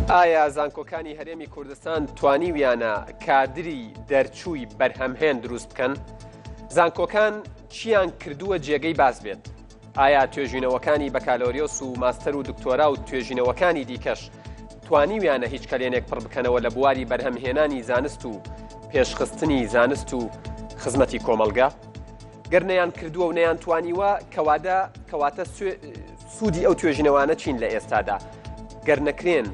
ئایا زانکۆکانی هەرێمی کوردستان توانیویانە کادری دەرچووی بەرهەمهێن دروست بکەن؟ زانکۆکان چیان کردووە جێگەی باز بێت؟ ئایا توێژینەوەکانی بەکالۆریۆس و ماستەر و دکتۆرا و توێژینەوەکانی دیکەش توانیویانە هیچ کەلێنێک پڕ بکەنەوە لە بواری بەرهەمهێنانی زانست و پێشخستنی زانست و خزمەتی کۆمەلگا؟ گەر نەیان کردووە و نەیان توانیوە کەواتە سوودی ئەو توێژینەوانە چین لە ئێستادا؟ گەر نەکرێن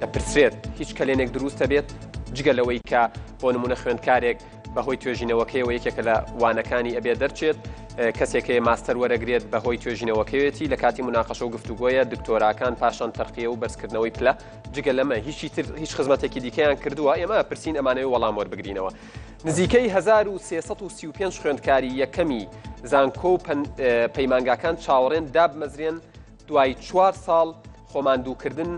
دەپرسرێت هیچ کەلێنێک دروستە بێت جگە لەوەی کە بۆ نمونە خوێندکارێک بەهۆی توێژینەوەکەیەوە یەکێکە لە وانەکانی ئەبێ دەرچێت کەسێکەیە ماستەر وەرەگرێت بەهۆی توێژینەوەکەوێتی لە کاتی مناقەشە و گفتوگۆیە دکتۆراکان پاشان تەرقیە و بەرزکردنەوەی پلە جگە لەمە هیچ خزمەتێکی دیکەیان کردووە ئێمە پرسین ئەمانەوە وەڵام وەربگرینەوە. نزیکەی 1335 خوێندکاری یەکەمی زانکۆ و پەیمانگاکان چاوەڕێن دابمەزرێن دوای 4 ساڵ خۆماندووکردن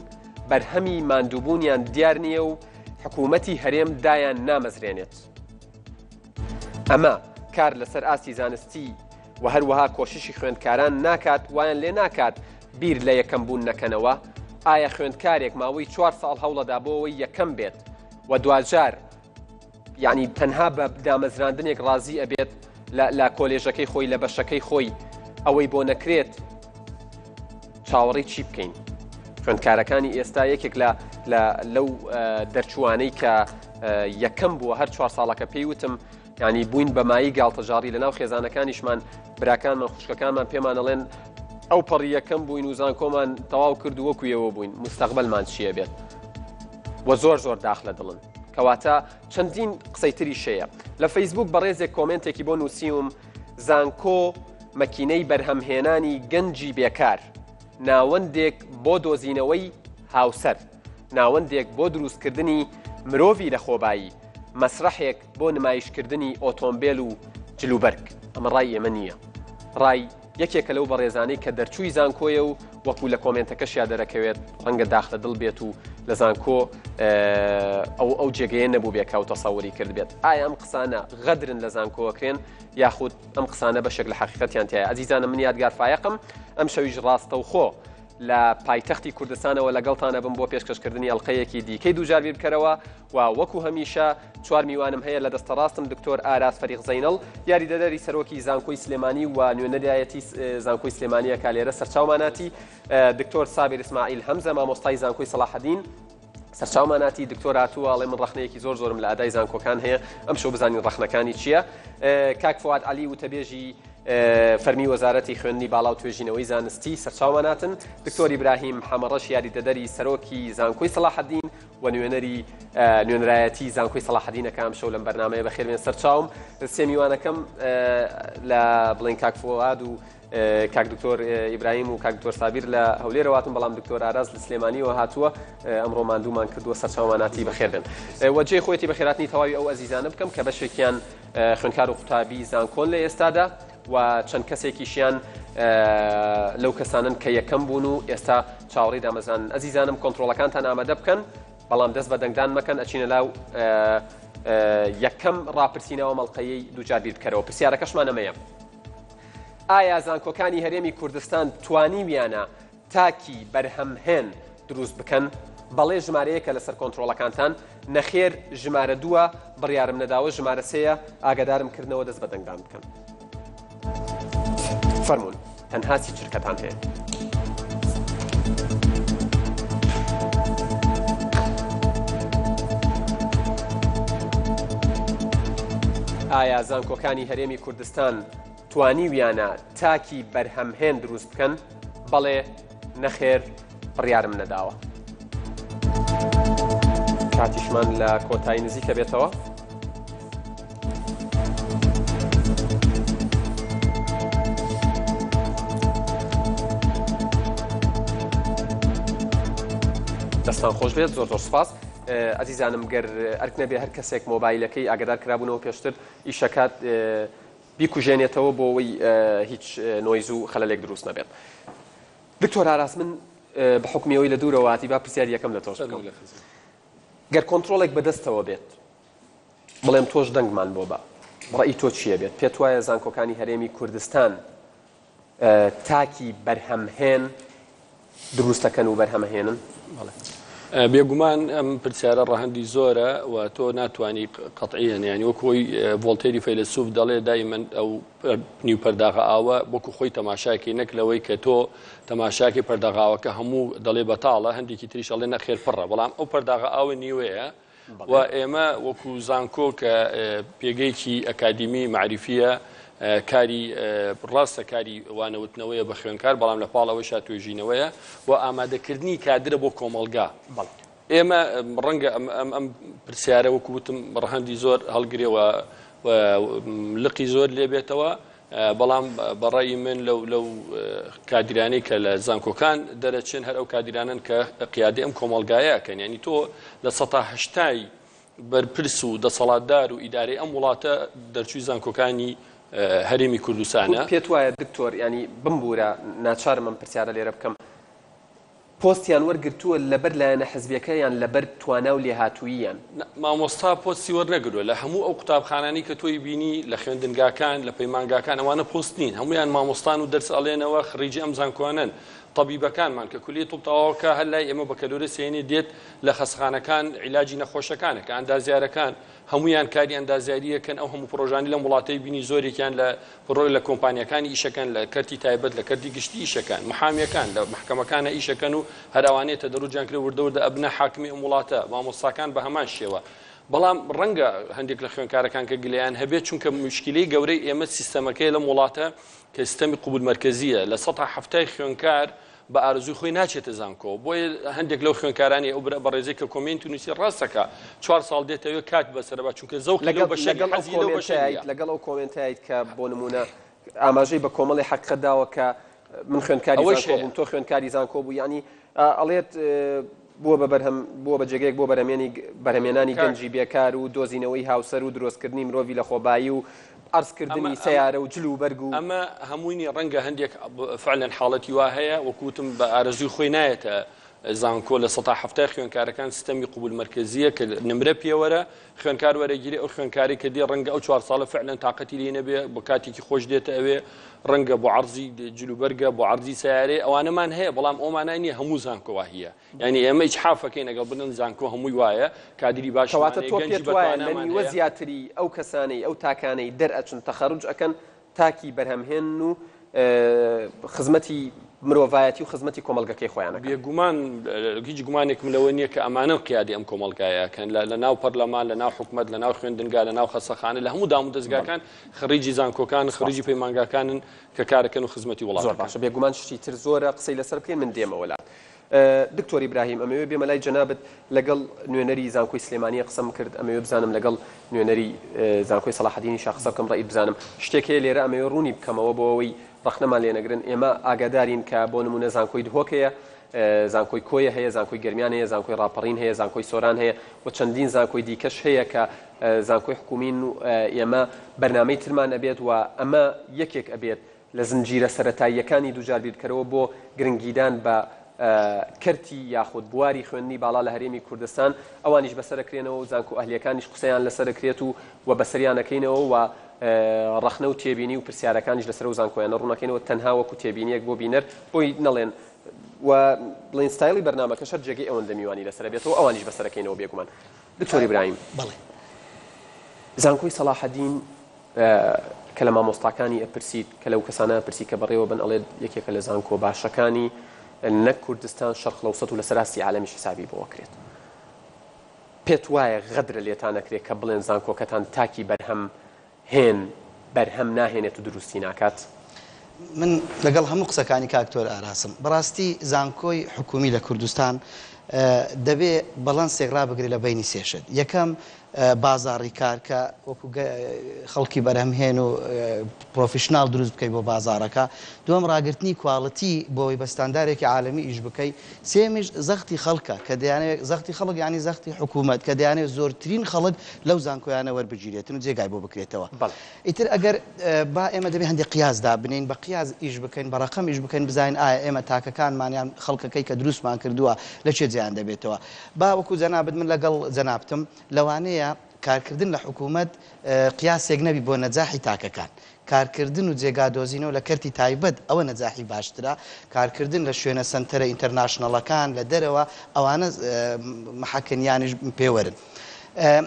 بەرهەمی ماندووبوونیان دیار نییە و حکوومەتی هەرێم دایان نامەزرێنێت. ئەمە کار لەسەر ئاستی زانستی و هەروەها کۆششی خوێندکاران ناکات وایان لێ ناکات بیر لە یەکەم بوون نەکەنەوە. ئایا خوێندکارێک ماوەی 4 ساڵ هەوڵەدا بۆەوەی یەکەم بێت و دوجار یعنی تەنها بە دامەزراندنێک ڕازی ئەبێت لە کۆلێژەکەی خۆی لە بەشەکەی خۆی ئەوەی بۆ نەکرێت چاوەڕی چی بکەین؟ خوێندکارەکانی ئێستا یەکێک لەو دەرچوانەی کە یەکەم بووە هەر 4 ساڵەکە پێی وتم ینی بووین بە مایی گاڵتەجاری لەناو خێزانەکانیشمان براکانمان خوشکەکانمان پێمان ئەڵێن ئەو پەڕی یەکەم بووین و زانکۆمان تەواو کرد و وەکویەوە بووین مستەقبەلمان چییە بێت وە زۆر داخ لە دڵن کەواتە چەندین قسەی تری شەیە. لە فەیسبوک بەڕێزێک کۆمنتێکی بۆ نووسیوم زانکۆ مەکینەی بەرهەمهێنانی گەنجی بێکار، ناوەندێک بۆ دۆزینەوەی هاوسەر، ناوەندێک بۆ دروستکردنی مرۆڤی لە خۆبایی، مەسرحێک بۆ نمایشکردنی ئۆتۆمبیل و جلوبەرگ. ئەمە ڕای ئێمە نییە. ڕای یەکێکە لەو بەڕێزانەی کە دەرچووی زانکۆیە و وەکو لە کۆمنتەکەشیا دەرەکەوێت ڕەنگە داخ لە دڵ بێت و لە زانکۆ ئەو جێگەیە نەبوو بێ کە و تەسەووری کرد بێت. ئایا ئەم قسانە غەدرن لە زانکۆوەکرێن یاخود ئەم قسانە بەشێک لە حەقیقەتیان تایە؟ ئەزیزانە من یادگار فایقم ئەم شەویش ڕاستە و خۆ لە پایتەختی کوردستانەوە لەگەڵتانە بم بۆ پێشکەشکردنی ئەڵلقەیەکی دیکەی دووجار بیر بکەرەوە و وەکو هەمیشە 4 میوانم هەیە لە دەستە ڕاستم دکتۆر ئاراس فەریق زەینەڵ یاریدەدەری سەرۆکی زانکۆی سلێمانی و نوێنەرایەتی زانکۆی سلێمانیە کالێرە سەرچاوماناتی، دکتۆر سابیر ئیسماعیل هەمزە مامۆستای زانکۆی سەلاحەدین سەرچاوماناتی، دکتۆر هاتووەڵێ من ڕەخنەیەکی زۆرم لە ئادای زانکۆکان هەیە ئەم شەو بزانین ڕەخنەکانی چییە. کاک فواد عەلی وتەبێژی فەرمی وەزارەتی خوێندنی باڵا و توێژینەوەی زانستی سەرچاوماناتن، دکتۆر ئیبراهیم حەمەڕەش یاریدەدەری سەرۆکی زانکۆی سەلاحەدین و نوێنەرایەتی زانکۆی سەلاحەدینەکە ئەم شەو لەم بەرنامەیە بەخێربێن سەرچاوم. سێ میوانەکەم لە بڵین کاک فواد و کاک دکتۆر ئیبراهیم و کاک دکتۆر سابیر لە هەولێرەواتم بەڵام دکتۆر ئاراز لە سلێمانیەوە هاتووە ئەمڕۆ ماندوومان کردووە سەرچاوماناتی بەخێربێن. وەجێ خۆیەتی بەخێراتنی تەواوی ئەو ئەزیزانە بکەم کە بەشێکیان خوێندکار و قوتابی زانکۆن لە ئێستادا و چەند کەسێکیشیان لەو کەسانن کە یەکەم بوون و ئێستا چاوەڕێی دامەزان. ئەزیزانم کۆنتڕۆڵەکانتان ئامادە بکەن بەڵام دەست بە دەنگدان مەکەن ئەچینە لاو یەکەم ڕاپرسینەوە مەڵقەیەی دووجار بیر بکەرەوە. پرسیارەکەشمان ئەمەیە: ئایا زانکۆکانی هەرێمی کوردستان توانیویانە تاکی بەرهەمهێن دروست بکەن؟ بەڵێ ژمارەیەکە لەسەر کۆنتڕۆڵەکانتان، نەخێر ژمارە 2 بڕیارم نەداوە ژمارە 3 ئاگادارم کردنەوە دەست بە دەنگدان بکەن. فەرمون تەنها سی چرکەتان هەیە. ئایا زانکۆکانی هەرێمی کوردستان توانیویانە تاکی بەرهەمهێن دروست بکەن؟ بەڵێ نەخێر بڕیارم نەداوە. کاتیشمان لە کۆتایی نزیکە بێتەوە. دەستان خۆش بێت، زۆر سپاس. ئەزیزانم گەر ئەرک نەبێ هەر کەسێک مۆبایلەکەی ئاگادار کرابوونەوە پێشتر ئیشەکات بیکوژێنێتەوە بۆەوەی هیچ نۆیز و خەلەلێک دروست نەبێت. دکتۆر ئاراس من بە حکمیەوەی لە دوورەوەتی با پرسیار یەکەم لە تۆش بکەم. گەر کۆنتڕۆڵێک بەدەستەوە بێت بڵێم تۆش دەنگمان بۆ بە ڕەئی تۆ چییە بێت؟ پێت وایە زانکۆکانی هەرێمی کوردستان تاکی بەرهەمهێن دروستەکەن و بەرهەمەهێنن؟ بێگومان ئەم پرسیارە ڕەهەندی زۆرە و تۆ ناتوانانی قەتعیەن یعنی وەکۆی ڤۆڵتێری فەیلسوف دەڵێ دایمەن ئەو نیو پەرداغە ئاوە وەکو خۆی تەماشاکی نەک لەوەی کە تۆ تەماشاکی پەرداغاوەکە هەموو دەڵێ بەتاڵە هەندێکی تریش ئەڵێ نەخێر پڕە بەڵام ئەو پەرداغە ئاوە نیوەیە و ئێمە وەکو زانکۆ کە پێگەیکی ئەکادیمی معریفیە کاری ڕاستە کاری وانەوتنەوەیە بە خوێنکار بەڵام لە پاڵەوەی شاتۆژینەوەیە و ئامادەکردنی کادرە بۆ کۆمەلگا ئێمە ڕەنگە ئەم پرسیارە وەکوتم ڕەهەندی زۆر هەڵگرێەوە لقی زۆر لێبێتەوە بەڵام بەڕای من لەو کادرانەی کە لە زانکۆکان دەرەچێن هەر ئەو کادرانن کە قیادی ئەم کۆمەلگایەکەن ینی تۆ لە ١٨ بەرپرس و دەسەڵاتدار و ئیدارەی ئەم وڵاتە دەرچووی زانکۆکانی هەرێمی کوردستانە پێت وایە دکتۆر ینی بمبورە ناچارم ئەم پرسیارە لێرە بکەم پۆستیان وەرگرتووە لەبەر لایەنە حزبیەکەیان لەبەر توانا و لێهاتووییان مامۆستا پۆستی وەرنەگرۆ لە هەموو ئەو قوتابخانانی کە تۆی بینی لە خوێندنگاکان لە پەیمانگاکان ئەوانە پۆست نین هەمویان مامۆستان و دەرس ئەڵێنەوە خڕیجی ئەم زانکۆوانن طبیبەکانمان کە کولی توڵتەواوەکە هەر لای ئێمە بە کەلۆرە سێنێ دێت لە خەسخانەکان عیلاجی نەخۆشەکانە کە ئەندازیارەکان هەمویان کاری ئەندازیاریەکەن ئەو هەموو پرۆژانی لەم وڵاتەی بینی زۆرێکیان لە پڕۆی لە کۆمپانیەکانی ئیشەکەن لە کەرتی تایبەت لە کەرتی گشتی ئیشەکان محامیەکان لە محکەمەکانە ئیشەکەن و هەراوانێتە دەڕوجیان کرێ وردەوردە ئەبنە حاکمی ئەم وڵاتە مامۆستاکان بە هەمان شێوە بەڵام ڕەنگە هەندێک لە خوێنکارەکان کە گلەیان هەبێت چونکە مشکلەی گەورەی ئێمە سیستەمەکەی لەم وڵاتە کە سیستەمی قوبول مەرکەزیە لە ١٧٠ خوێنکار بە ئارزوی خۆی ناچێتە زانکۆ بۆیە هەندێک لەو خوێنکارانی ئەو بە ڕێزەی کە کۆمنت و نووسی ڕاستەکە 4 ساڵ دێتەوە کات بەسەرەبا چونکە زەوقی لەگەڵ ئەو کۆمنتایت کە بۆ نمونە ئاماژەی بە کۆمەڵی حەقیقەت داوە کە من خوێنکاری زانکۆ بووم تۆ خوێنکاری زانکۆ بوو ینی ئەڵێت بووە بە جێگەیەک بۆ بەرهەمێنانی گەنجی بێکار و دۆزینەوەی هاوسەر و دروستکردنی مرۆڤی لە خۆبایی و عرضکردنی سیارە و جلو بەرگ و ئەمە هەمووی ڕەنگە هەندێک فعلەن حاڵەتی وا هەیە وەکوتم بە ئارەزوی خۆی نایەتە زانکۆ لە ١٧ خوێنکارەکان سیستەمی قوبول مەرکەزیە کە نمرە پێوەرە خوێنکار وەرەگیری ئەو خوێنکاری کە دێ ڕەنگە ئەو 4 ساڵە فعلەن تااقەتی لێ نەبێ بە کاتێکی خۆش دێتە ئەوێ ڕەنگە بۆ عەرزی جلوبەرگە بۆ عەرزی سیارێ ئەوانەمان هەیە بەڵام ئەومانای نییە هەموو زانکۆوا هیە یعنی ئێمە هیچ حافەکەین ئەگەڵ بنن زانکۆ هەمووی وایە کادری باشواتە تۆ پێت وایە لە نیوە زیاتری ئەو کەسانەی ئەو تاکانەی دەرئەچن تەخەڕوج ئەکەن تاکی بەرهەمهێن و خزمەتی مرۆڤایەتی و خزمەتی کۆمەلگەکەی خۆیانە بێگومان هیچ گومانێکم لەوە نییە کە ئەمانە قیادی ئەم کۆمەلگایەکەن لە ناو پەرلەمان لە ناو حکومەت لە ناو خوێندنگا لە ناو خەسەخانە لە هەموو دام و دەستگاکان خڕیجی زانکۆکان خڕیجی پەیمانگاکانن کە کارەکەن و خزمەتی وڵات زۆر باشە بێگومان شتی تر زۆرە قسەی لەسەر بکەین من دێمەوە لات دکتۆر ئیبراهیم ئەمەوێ بێمە لای جەنابەت لەگەڵ نوێنەری زانکۆی سلێمانیە قسەم کرد ئەمەوێ بزانم لەگەڵ نوێنەری زانکۆی سەلاحەدینی شا قسە بکەم ڕای بزانم شتێکەیە لێرە ئەمەوێ ڕوونی بکەمەوە بۆەوەی ڕەخنەمان لێ نەگرن ئێمە ئاگادارین کە بۆ نمونە زانکۆی دهۆکەیە زانکۆی کۆیە هەیە زانکۆی گەرمیان هەیە زانکۆی ڕاپەڕین هەیە زانکۆی سۆران هەیە و چەندین زانکۆی دیکەش هەیە کە زانکۆی حکومین و ئێمە بەرنامەی ترمان ئەبێت و ئەمە یەکێک ئەبێت لە زنجیرە سەرەتاییەکانی دووجار بیرکەرەوە بۆ گرنگیدان بە کەرتی یاخود بواری خوێندنی باڵا لە هەرێمی کوردستان ئەوانیش بەسەرەکرێنەوە و زانکۆ ئەهلیەکانیش قسەیان لەسەرەکرێت و بەسەریانەکەینەوە و ڕەخنە و تێبینی و پرسیارەکانیش لەسەر و زانکۆیانە ڕوونەکەینەوە تەنها وەکو تێبینیەک بۆ بینەر بۆی نەڵێن و بڵین ستایلی بەرنامەکە شەر جێگەی ئەوەندە میوانی لەسەر بێتەوە ئەوانیش بەسەرەکەینەوە بێگومان دکتۆر ئیبراهیم زانکۆی سەلاحەدین کە لە مامۆستاکانی ئەپرسیت کە لەو کەسانە ئەپرسی کە بەڕێوە بن ئەڵێت یەکێکە لە زانکۆ باشەکانی نەک کوردستان شەرق لەوسەت و لە سەراستی عالەمیش حسابی بۆ کرێت پێت وایە غەدرە لێتان نەکرێت کە بڵێن زانکۆکەتان تاکی بەرهەم هێن بەرهەم ناهێنێت و دروستی ناکات من لەگەڵ هەموو قسەکانی کاکتۆر ئاراسم بەڕاستی زانکۆی حکومی لە کوردستان دەبێ بەڵەنسێک ڕابگرێت لە بینی سێشت یەکەم بازاڕی کار کە وەکو خەڵکی بەرهەمهێن و پرۆفیشنال دروست بکەیت بۆ بازارەکە دووەم ڕاگررتنی کوواڵەتی بۆی بە ستاندارێکی عالەمی ئیش بکەیت سێمیش زەختی خەڵکە کە دەیانێت زەختی خەڵک ینی زەختی حکوومەت کە دەیانێت زۆرترین خەڵک لەو زانکۆیانە وەربگیرێتن و جێگای بۆ بکرێتەوە ئیتر ئەگەر با ئێمە دەبێت هەندێک قیازدا بنین بە قیاز ئیش بکەین بە ڕقم ئیش بکەین بزانین ئایا ئێمە تاکەکانمانیان خەڵکەکەی کە دروستمان کردووە لە چێ جیان دەبێتەوە با وەکو جەنابەت من لەگەڵ جەنابتم لەوانەیە کارکردن لە حکوومەت قیاسێک نەبی بۆ نەجاحی تاکەکان کارکردن و جێگادۆزینەوە لە کەرتی تایبەت ئەوە نەجاحی باشترە کارکردن لە شوێنە سنتەرە ئینتەرناشنەڵەکان لە دەرەوە ئەوانە محەکەنیانیش پێوەرن.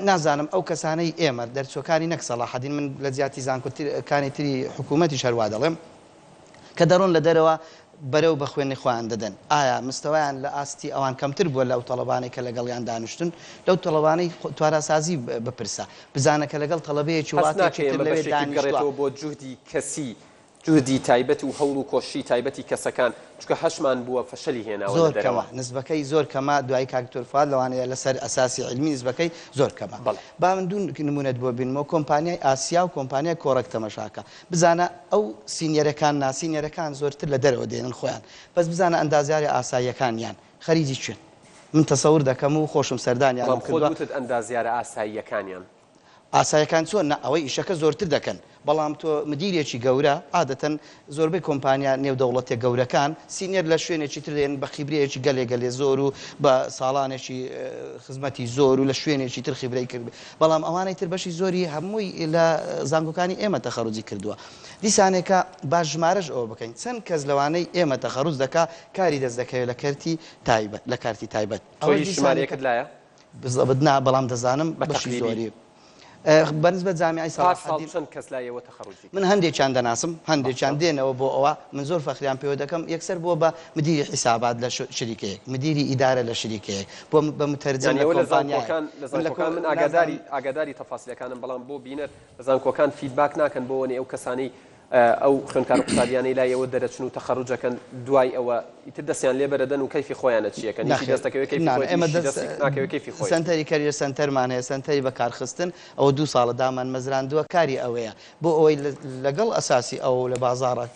نازانم ئەو کەسانەی ئێمە دەرچۆکانی نەک سەلاحەدین من لە زیاتی زانکۆکانی تری حکوومەتی شەروا دەڵێم کە دەڕۆن لە دەرەوە بەرەو بە خوێنی خۆیان دەدەن ئایا مستەوایان لە ئاستی ئەوان کەمتر بووە لەو تەڵەبانەی کە لەگەڵیان دانیشتن لەو تەڵەبانەی توارەسازی بپرسە بزانە کە لەگەڵ تەڵەبەیەکی وڵاتێکی لەوێ دانیشتووە بۆ جوهدی کەسی جوهدی تایبەت و هەوڵ و کۆشی تایبەتی کەسەکان چکە هەشمان بووە فەشەلی هێناوە زۆر کەمە نسبەکەی زۆر کەمە دوای کاکتۆر فواد لەوانەیە لەسەر ئەساسی علمی نسبەکەی زۆر کەمە با من دوو نمونەت بۆ بینمەوە کۆمپانیای ئاسیا و کۆمپانیای کۆڕەک تەمەشاکە بزانە ئەو سینیەرەکان ناسینیەرەکان زۆرتر لە دەرەوە دێنن خۆیان بەس بزانە ئەندازیاری ئاساییەکانیان خەریجی چێن من تەسەور دەکەم و خۆشم سەردانیان خۆت ئەندازیارە ئاساییەکانیان ئاسایەکان چۆن ئەوەی ئیشەکە زۆرتر دەکەن بەڵام تۆ مدیرێکی گەورە عادەتەن زۆربەی کۆمپانیا نێودەوڵەتێ گەورەکان سینیەر لە شوێنێکی تر دێن بە خیبرەیەکی گەلێ زۆر و بە ساڵانێکی خزمەتی زۆر و لە شوێنێکی تر خیبرەی کرد بەڵام ئەوانەی تر بەشی زۆری هەمووی لە زانکۆکانی ئێمە تەخەڕوجی کردووە دیسانێکە باش ژمارەش ئەوە بکەین چەند کەس لەوانەی ئێمە تەخەڕوج دەکا کاری دەست دەکەوێت لە کەرتی تایبەت لە کارتی تایبەت ئەوەی ژمارەیەکت لایە بزەبدنا بەڵام دەزانم بەشی زۆری بەنسبەت جامیعی ساڵحەدین چەند کەس لایەوە تەخەڕوجی من هەندێکیان دەناسم هەندێکیان دێنەوە بۆ ئەوە من زۆر فەخریان پێوە دەکەم یەکسەر بۆ بە مدیری حیسابات لە شریکەیەک مدیری ئیدارە لە شریکەیەک بۆ بە متەرجم لە کۆمپانیاکان من ئاگاداری تەفاسیلەکانم بەڵام بۆ بینەر لە زانکۆکان فیدباک ناکەن بۆ ئەو کەسانەی ئەو خوێندکار قوتابیانەی لایەوە دەرەچن و تەخەڕوجەکەن دوای ئەوە ئیتر دەستیان لێ بەرەدەن و کەیفی خۆیانە چیەکەن سنتەری کەریە سنتەرمان هەیە سنتەری بەکارخستن ئەوە 2 ساڵە دامان مەزراندووە کاری ئەوەیە بۆ ئەوەی لەگەڵ ئەساسی ئەو لە بازاڕە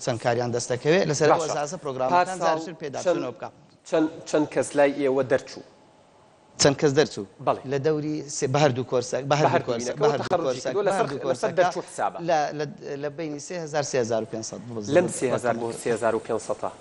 چەند کاریان دەستەکەوێت لەسەر ئەساسە پرۆگرامەکان زارشر پێداچنەوە بکە چەند کەس لای ئێوە دەرچوو چەند کەس دەرچوو لە دەوری بە هەردوو کۆرسە لە بینی 3500 لەم 3500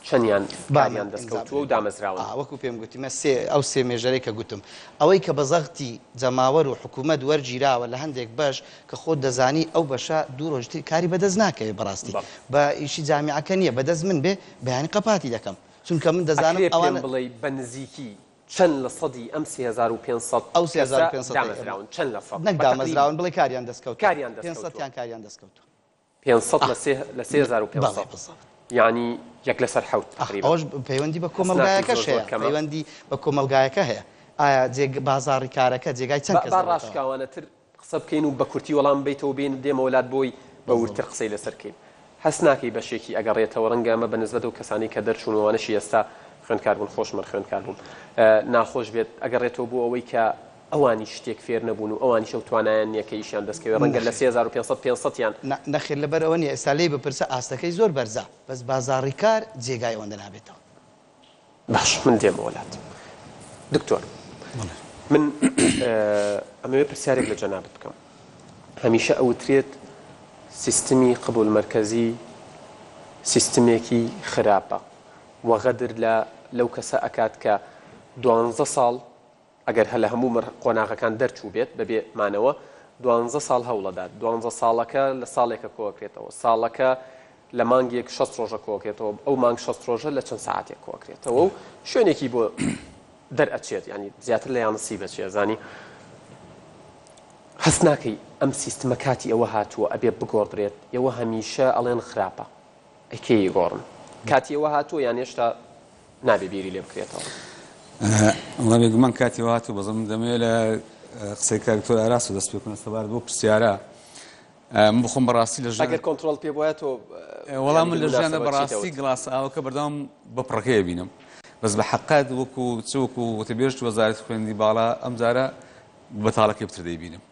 چەندیان باریان دەستکەوتووە و دامەزراوە وەکو پێم گوتیمە ئەو سێ مێژەرەی کە گوتم ئەوەی کە بە زەختی جەماوەر و حکوومەت وەرگیراوە لە هەندێک بەش کە خۆت دەزانی ئەو بەشە دوو ڕۆژتی کاری بەدەست ناکەوێت بەڕاستی بە ئیشی جامیعەکە نییە بەدەست من بێ بەیانی قەپاتی دەکەم چونکە من دەزانم ئەوان بڵێ بە نزیکی چەند لە سەدی ئەم 3500 ئەو 3500 دامەزراون چەند لە سەد نەک دامەزراون بڵێ کاریان دەستکەوت 500 کاریان دەستکەوت 500 لە 3500 یعنی یەک لەسەر حەوت ئەوش پەیوەندی بە کۆمەلگایەکەش هەیە پەیوەندی بە کۆمەلگایەکە هەیە ئایا بازاڕی کارەکە جێگای چەند کەس ڕاشکاوانەتر قسە بکەین و بە کورتی وەڵام بیتەوە بین دێمە وڵات بۆی بە ورتر قسەی لەسەرکەین هەست ناکەی بەشێکی ئەگەڕێتەوە ڕەنگە ئەمە بە نسبەت و کەسانی کە دەرچوونەوانەشی ئێستا خوێندکار بوون خۆشمە خوێندکار بوون ناخۆش بێت ئەگەڕێتەوە بۆ ئەوەی کە ئەوانی شتێک فێر نەبوون و ئەوانی شەو توانایان نیەکەیشیان دەستکەوێت ڕەنگە لە 3500 یان نەخێر لەبەرەوە نیە ئێستا لێ بپرسە ئاستەکەی زۆر بەرزە بەس بازاڕی کار جێگای ئەوەندە نابێتەوە باش من دێمە وڵات دکتۆر من ئەمەوێ پرسیارێک لە جەنابەت بکەم هەمیشە ئەوترێت سیستمی قبول مرکزی سیستمێکی خراپە وەغەدر لەو کەسە ئەکات کە 12 ساڵ ئەگەر هە لە هەموو قۆناغەکان دەرچوو بێت بەبێ مانەوە 12 ساڵ هەوڵەدات 12 ساڵەکە لە ساڵێکە کۆکرێتەوە ساڵەکە لە مانگێک 6 ڕۆژە کۆکرێتەوە ئەو مانگ 6 ڕۆژە لە چەند ساعتێک کۆکرێتەوە و شوێنێکی بۆ دەرئەچێت ینی زیاتر لە یانسی بەچێ زانی هەست ناکەی ئەم سیستمە کاتی ئەوە هاتووە ئەبێ بگۆڕدرێت ئێوە هەمیشە ئەڵێن خراپە ئەکەی گۆڕن کاتی ئەوە هاتووە یان هێشتا نابێ بیری لێ بکرێتەوە وڵام گومان کاتی هاتوو بەزم دەمەوێت لە قسەی کارکتۆر ئاراس و دەست پێ بکەم سەبارەت بۆ پرسیارە من بخۆم بەڕاستی لە ئەگەر کۆنتڕۆڵ پێ بوایەتەوە وەڵام من لە ژیانە بەڕاستی گڵاس ئاوەکە بەردەوام بە پڕەکەیە بینم بەس بە حەقات وەکو چوەکو وتەبێژ وەزارەتی خوێندی باڵا ئەم جارە بەتاڵەکەی پتر دەیبینم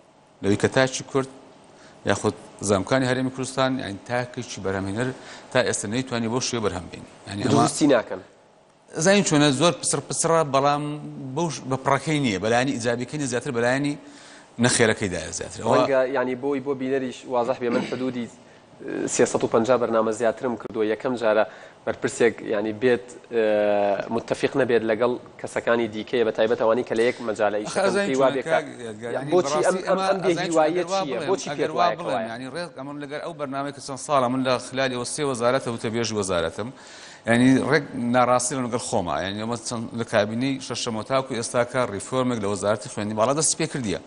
لەوەی کە تاچی کورد یاخود زانکۆکانی هەرێمی کوردستان یعنی تاکێکی بەرهەمهێنەر تا ئێستا نەیتوانی بۆ شوێ بەرهەمبێنی دروستی ناکەن زین چۆنە زۆر پسڕە بەڵام بە پڕەکەی نییە بەلایانی ئیجابیەکەی زیاتر بەلایانی نەخێرەکەیدایە زیاتر ینی بۆی بۆ بینەریش وازەح بێ من حدودی 350 بەرنامە زیاترم کردووە یەکەم جارە بەرپرسێک ینی بێت متفق نەبێت لەگەڵ کەسەکانی دیکەیە بە تایبەت ئەوانی کە لە یەک مەجاالە بۆچی ئەم بێهیواییە چییە بۆچی پێت وایە ینی ڕێک ئەمن لەگەر ئەو بەرنامەی کە چەند ساڵە من لە خلالی وەسێ وەزارەتە و تەبێژ وەزارەتم ینی ڕێک ناڕاستی لەگەڵ خۆمە ینی ئەمە لە کابینەی شەشەمە تاکو ئێستا کار ریفۆرمێک لە وەزارەتی خوێندنی باڵا دەستی پێ کردیە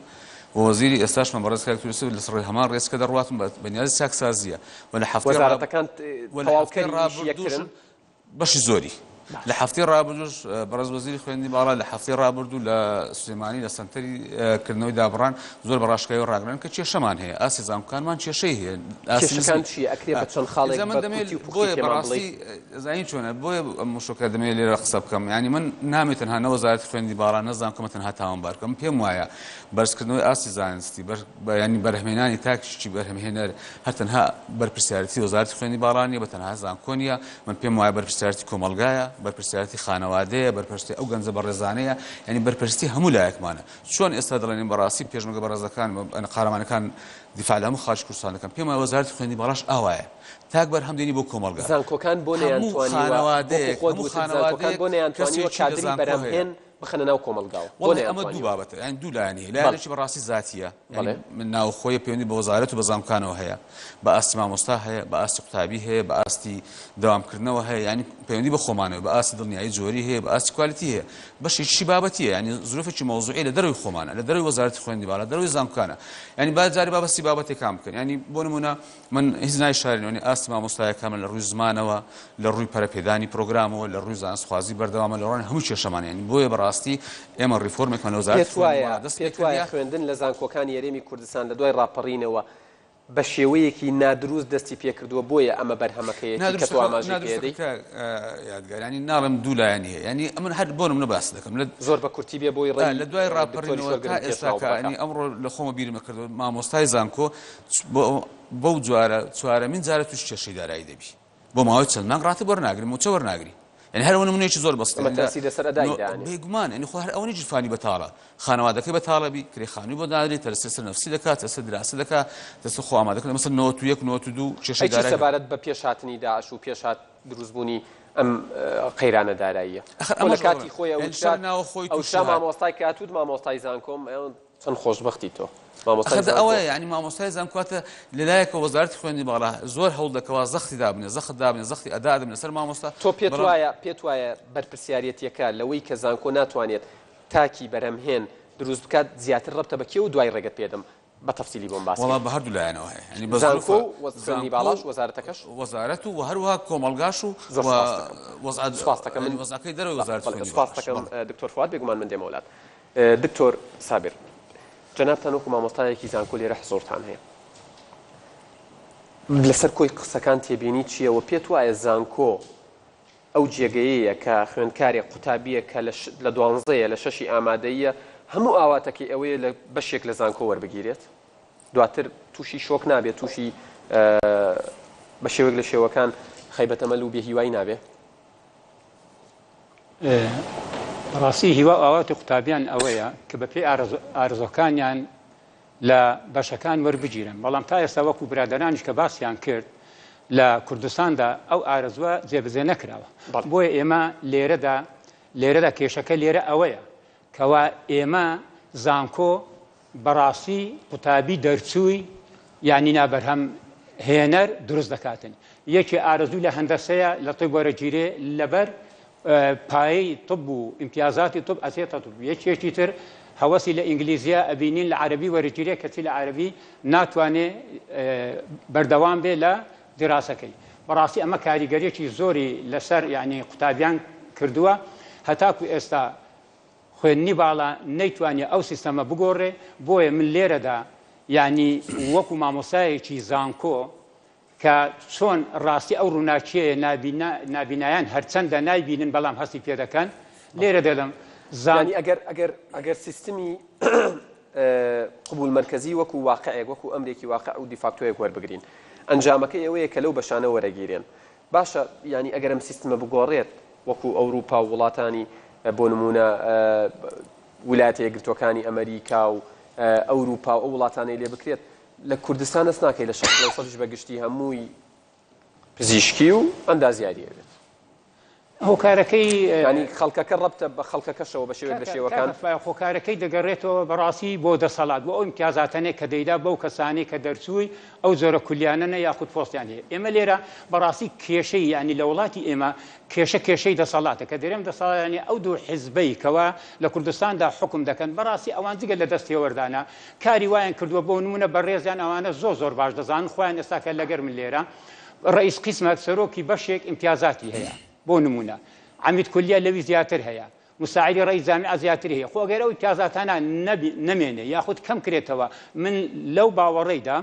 وەزیری ئێستاش مەبەڕێز کاکتوریسی لە سڕی هەمان ڕێزکە دەڕاتم بەنیازی چاکسازیە و لە هەفتەی وەزارەتەکان تەواوکەری یەکترن بەشی زۆری لە هەفتەی ڕابردوش بەڕێز وەزیری خوێندنی باڵا لە هەفتەی ڕابردوو لە سلێمانی لە سەنتەری کردنەوەی دابڕان زۆر بە ڕاشکایی ڕاگرن کە کێشەمان هەیە ئاسی زانکۆکانمان کێشەی هەیە کێشەکان چیە ئەکرێ بە چەند خاڵێک بۆیە بەڕاستی زانی چۆنە بۆیە مشکە دەمێت لێرە قسە بکەم ینی من نامێت تەنها نەوەزارەتی خوێندنی باڵا نەزانکۆمە تەنها تاوانبار بکەم پێم وایە بەرزکردنەوەی ئاسی زانستی ینی بەرهەمهێنانی تاکیشتی بەرهەمهێنەر هەر تەنها بەرپرسیارەتی وەزارەتی خوێندنی باڵانیە بە تەنها زانکۆنیە من پێم وایە بەرپرسیارەتی کۆمەڵگایە بەرپرسیارەتی خانەوادەیە بەرپرسی ئەو گەنجە بەڕێزانەیە ینی بەرپرسی هەموو لایەکمانە چۆن ئێستا دەڵێنین بەڕاستی پێشمەگە بەڕێزەکان قارەمانەکان دیفاع لە هەموو خاڵ کوردستان دەکەن پێم وایە وەزارەتی خوێندنی باڵاش ئاوایە تاک بەرهەمدێنی بۆ کۆمەڵگا زانکۆکان بۆ نەیانتوانیوە بۆ نەیانتوانیوە کادری بەرهەمهێن بخەنە ناو کۆمەڵگاوە ئەمە دوو بابەتە یان دوو لایەنی لایەنێکی بەڕاستی زاتیە من ناوخۆیە پەیوەندی بە وەزارەت و بە زانکۆکانەوە هەیە بە ئاستی مامۆستا هەیە بە ئاستی قوتابی هەیە بە ئاستی داوامکردنەوە هەیە ینی پەیوەندی بە خۆمانەوە بە ئاستی دڵنیایی جۆری هەیە بە ئاستی کوالیتی هەیە بەشێکی بابەتیە ینی زروفێکی مەوزوعی لە دەروی خۆمانە لە دەروی وەزارەتی خوێندنی باڵا لە دەروی زانکۆکانە ینی با جارێ بابەتی بابەتێکام بکەن ینی بۆ نمونە من هیچ نایشارێنەوەی ئاستی مامۆستایەکەمە لە ڕووی زمانەوە لە ڕووی پەرەپێدانی پرۆگرامەوە لە ڕووی زانستخوازی بەردەوامە لە ڕووی هەموو کێشەمان ینی بۆیە بەڕاستی ئێمە ریفۆرمێکمان لە وەزارەتی پێت وایە خوێندن لە زانکۆکانی هەرێمی کوردستان لە دوای ڕاپەڕینەوە بە شێوەیەکی نادروست دەستی پێکردووە بۆیە ئەمە بەرهەمەکەیەتی کە تۆ ئاماژەی پێدەی یادگارانی ناڵم دوو لایەنی هەیە ینی ئەمن هەر بۆ منە باس دەکەم زۆر بە کورتی بێ بۆی ڕێ لە دوای ڕاپەڕینەوە تا ئێستاکانی ئەمڕۆ لە خۆمە بیرمە کردەوە مامۆستای زانکۆ بەو چوارەمین جارە توش کێشەی دارایی دەبی بۆ ماوەی چەند مانگ ڕاتە وەرناگرین و چە وەرناگری يعني هل أنا منيش زور بسيط بيجمان يعني خو هل أنا جلفاني بتالا خانوادك بتالا بي كري خاني بداري ترسل نفسي دكا ترسل دراسة دكا ترسل خو عمادك مثلا نوت ويك نوت دو شيء داري. أي شيء سبارت ببيشاتني داعش وبيشات دروزبوني أم قيرانة دارية. ولا كاتي خويا وشات أو شام مع مستاي كاتود مع مستاي زانكم تنخوش بختيتو. أخذ أوي يعني ما مستوى زانكواته للايك وزارة خويندي بالا زور حول دكوا زختي دابني زختي أداء دابني سر ما مستوى تو بيتوايا بربرسياريت يكال لوي كزانكو ناتوانيت تاكي برمهن دروز بكات زيادة الربطة بكيو دواي رجت بيدم بتفصيلي بومباسي والله بهردو لا أنا يعني زانكو وزارني بالاش وزارتكش وزارته وهروها كومالغاشو وزعت من وزعك يدري وزارة خويندي سپاسەکەم دكتور فؤاد بێگومان من دێمەولات دكتور سابر جنابتان وەکو مامۆستایەکی زانکۆ لێرە حزۆرتان هەیە لەسەر کۆی قسەکان تێبینی چییە و پێت وایە زانکۆ ئەو جێگەیەیە کە خوێندکارێک قوتابیە کە لە 12 لە 6 ئامادەیە هەموو ئاواتەکەی ئەوەیە لە بەشێک لە زانکۆ وەربگیرێت دواتر تووشی شۆک نابێت تووشی بە شێوەیەک لە شێوەکان خەیبەتەمەل و بێهیوای نابێت ڕاستی هیوا ئاواتی قوتابیان ئەوەیە کە بەپێی ئارزۆکانیان لە بەشەکان وەربگیرن بەڵام تا ئێستا وەکو برادەرانیش کە باسییان کرد لە کوردستاندا ئەو ئارزووە جێبەجێ نەکراوە بۆیە ئێمە لێرەدا کێشەکە لێرە ئەوەیە کەوا ئێمە زانکۆ بەڕاستی قوتابی دەرچووی یانی نابەرهەم هێنەر دروست دەکاتن یەکی ئارزوو لە هەندەسەیە لە طب وەرەگیرێ لەبەر پایەی طب و امتیازاتی طب ئەچێتە طب یەکێکی تر هەوەسی لە ئینگلیزیە ئەبینین لە عەرەبی وەرەگیرێ کەچی لە عەرەبی ناتوانێ بەردەوام بێ لە دراسەکەی بەڕاستی ئەمە کاریگەریەکی زۆری لەسەر یعنی قوتابیان کردووە هەتاکو ئێستا خوێندنی باڵا نەیتوانێت ئەو سیستەمە بگۆڕێ بۆیە من لێرەدا یعنی وەکو مامۆستایەکی زانکۆ کە چۆن ڕاستی ئەو ڕووناکیەیە نابینایان هەرچەندە نایبینن بەڵام هەستی پێ دەکەن لێرە دەڵم زانی ئەگەر سیستمی قبول مرکزی وەکو واقعەیەک وەکو ئەمرێکی واقع و دیفاکتۆیەک وەربگرین ئەنجامەکەی ئەوەیە کە لەو بەشانە وەرەگیرێن باشە یعنی ئەگەر ئەم سیستمە بگۆڕێت وەکو ئەوروپا و وڵاتانی بۆ نمونە ویلایەتە یەکگرتووەکانی ئەمریکا و ئەوروپا و ئەو وڵاتانەی لێ بکرێت لە کوردستان دەست ناکەی لە 60% بەگشتی هەمووی پزیشکی و ئەندازیاریە بێت هۆکارەکەی ینی خەڵکەکە ڕەبتە بە خەڵکەکەشەوە بە شێوە لە شێوەکان هۆکارەکەی دەگەڕێتەوە بەڕاستی بۆ دەسەڵات بۆ ئەو امتیازاتانەیە کە دەیدا بەو کەسانی کە دەرچووی ئەو زۆرە کولیانەنە یاخود پۆستیان هەیە ئێمە لێرە بەڕاستی کێشەی ینی لە وڵاتی ئێمە کێشەی دەسەڵاتە کە دەرێم دەسەڵاتانی ئەو دوو حیزبەی کەوا لە کوردستاندا حکم دەکەن بەڕاستی ئەوان جگە لە دەستی وەردانە کاری وایان کردووە بۆ نمونە بەڕێزیان ئەوانە زۆر باش دەزانن خۆیان ئێستاکە لەگەر من لێرە ڕئیس قسمەت سەرۆکی بەشێک امتیازاتی هەیە بۆ نمونە عمید کلیە لەوی زیاتر هەیە مساعدی ڕئیس جامیعە زیاتر هەیە خۆ ئەگەر ئەو امتیازاتانە نەمێنێ یاخود کەم کرێتەوە من لەو باوەڕێیدا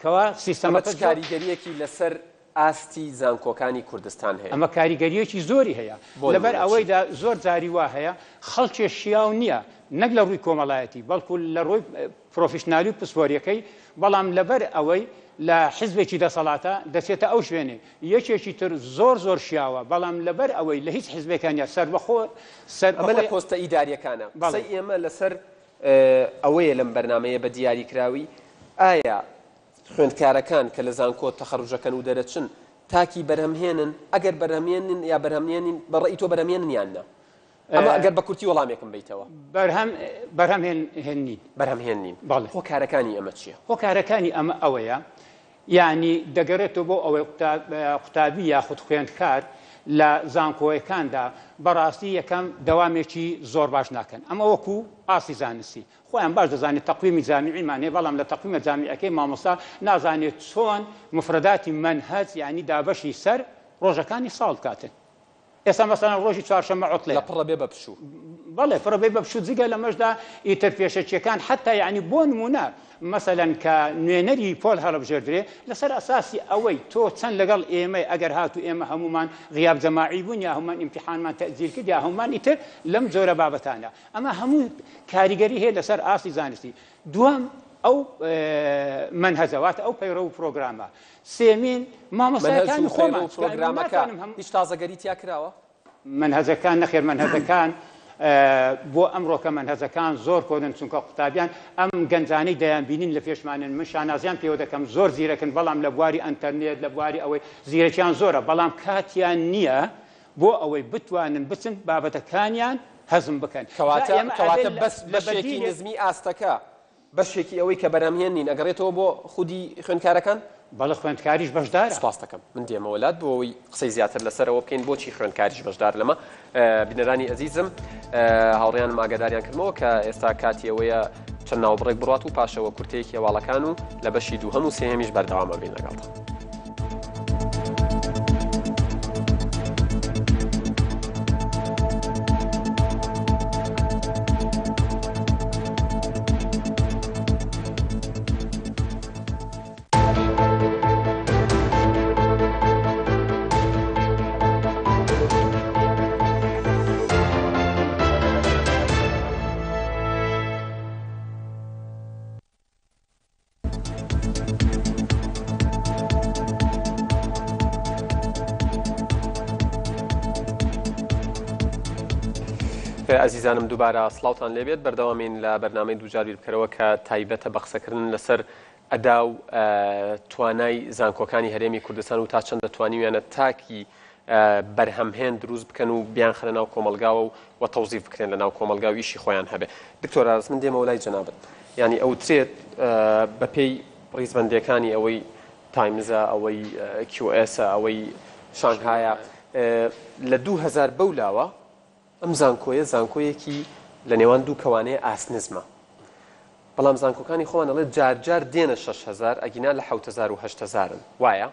کەوا سیستەمەکە کاریگەریەکی لەسەر ئاستی زانکۆکانی کوردستان هەیە ئەمە کاریگەریەکی زۆری هەیە لەبەر ئەوەیدا زۆر جاری وا هەیە خەڵکێ شیاو نییە نەک لە ڕووی کۆمەڵایەتی بەڵکو لە ڕۆی پرۆفیشنالی و پسپۆریەکەی بەڵام لەبەر ئەوەی لە حیزبێکی دەسەڵاتە دەچێتە ئەو شوێنێ یەکێکی تر زۆر شیاوە بەڵام لەبەر ئەوەی لە هیچ حیزبێکانە سەربەخۆ ئەمە لە پۆستە ئیداریەکانە قسەی ئێمە لەسەر ئەوەیە لەم بەرنامەیە بە دیاریکراوی ئایا خوێندکارەکان کە لە زانکۆ تەخەڕوژەکەن و دەرەچن تاکی بەرهەمهێنن ئەگەر بەرهەمهێنن یا بەرهەمهێنین بەڕێی تۆ بەرهەمهێنن یاننا ئەمە ئەگەر بە کورتی وەڵامێکم بیتەوە بەرهەمهێنین هۆکارەکانی ئەمە چییە؟ هۆکارەکانی ئەمە ئەوەیە یعنی دەگەڕێتەوە بۆ ئەوەی قوتابی یاخود خوێندکار لە زانکۆیەکاندا بەڕاستی یەکەم دەوامێکی زۆر باش ناکەن ئەمە وەکو ئاسی زانستی خۆیان باش دەزانێت تەقویمی جامیعیمان هەیە بەڵام لە تەقویمە جامیعەکەی مامۆستا نازانێت چۆن مفرداتی منهەج یعنی دابەشی سەر ڕۆژەکانی ساڵ کاتن ئێستا مەسەڵەن ڕۆژی چوارشەممە عوتڵێ لە پڕە بێ بە پشوو بەڵێ پڕە بێ بە پشوو جگە لە مەشدا ئیتر پێشەچیەکان حتا یعنی بۆ نمونە مەسەلەن کە نوێنەری پۆل هەڵبژێردرێ لەسەر ئەساسی ئەوەی تۆ چەند لەگەڵ ئێمە ئەگەر هاتو ئێمە هەمومان غیاب جەماعی بوون یا هەمومان ئیمتیحانمان تەجیل کرد یا هەمومان ئیتر لەم جۆرە بابەتانە ئەمە هەموو کاریگەری هەیە لەسەر ئاسی زانستی دووەم ئەو منهەجەواتە ئەو پەیڕە و پرۆگرامە سێمین مامۆستایەکانی خۆمان پرۆگرامەکە هیچ تازەگەری تیا کراوە منهەجەکان نەخێر منهەجەکان بۆ ئەمڕۆکە منهەجەکان زۆر کۆدن چونکە قوتابیان ئەم گەنجانەی دەیان بینین لە پێشمانن من شانازیان پێوە دەکەم زۆر زیرەکن بەڵام لە بواری ئەنتەرنێت لە بواری ئەوەی زیرەکیان زۆرە بەڵام کاتیان نییە بۆ ئەوەی بتوانن بچن بابەتەکانیان هەزم بکەن کەواتە بەس بەشێکی نزمی ئاستەکە بەشێکی ئەوەی کە بەرهەمهێنین ئەگەڕێتەوە بۆ خودی خوێندکارەکان بەڵە خوێندکاریش بەشدار سپاس دەکەم من دێمەوەلات بۆ ئەوەی قسەی زیاتر لەسەرەوە بکەین بۆچی خوێندکاریش بەشدار لەمە بینەرانی ئەزیزم هاوڕێیان ئاگاداریان کردمەوە کە ئێستا کاتی ئەوەیە چەند ناوبڕێک بڕات و پاشەوە کورتەیەکی هێواڵەکان و لە بەشی دووهەم و سێهەمیش بەردەوامە بین لەگەڵ عزیزانم دووبارە سڵاوتان لێبێت بەردەوامین لە بەرنامەی دووجار بیرکەرەوە کە تایبەتە بە قسەکردن لەسەر ئەدا و توانای زانکۆکانی هەرێمی کوردستان و تا چەند دەتوانیویانە تاکی بەرهەمهێن دروست بکەن و بیان خەنە ناو کۆمەلگاوە و تەوزیف بکرێن لە ناو کۆمەلگا و ئیشی خۆیان هەبێ دکتۆر ئاراس من دێمەوە لای جەنابەت ینی ئەوترێت بەپێی ڕیزبەندیەکانی ئەوەی تایمزە ئەوەی QS ئەوەی شانگهایە لە 2000 بەولاوە ئەم زانکۆیە زانکۆیەکی لە نێوان دوو کەوانەیە ئاسنزمە بەڵام زانکۆکانی خۆیان دەڵێت جار دێنە 6000 ئەگینا لە 7000 و 8000 وایە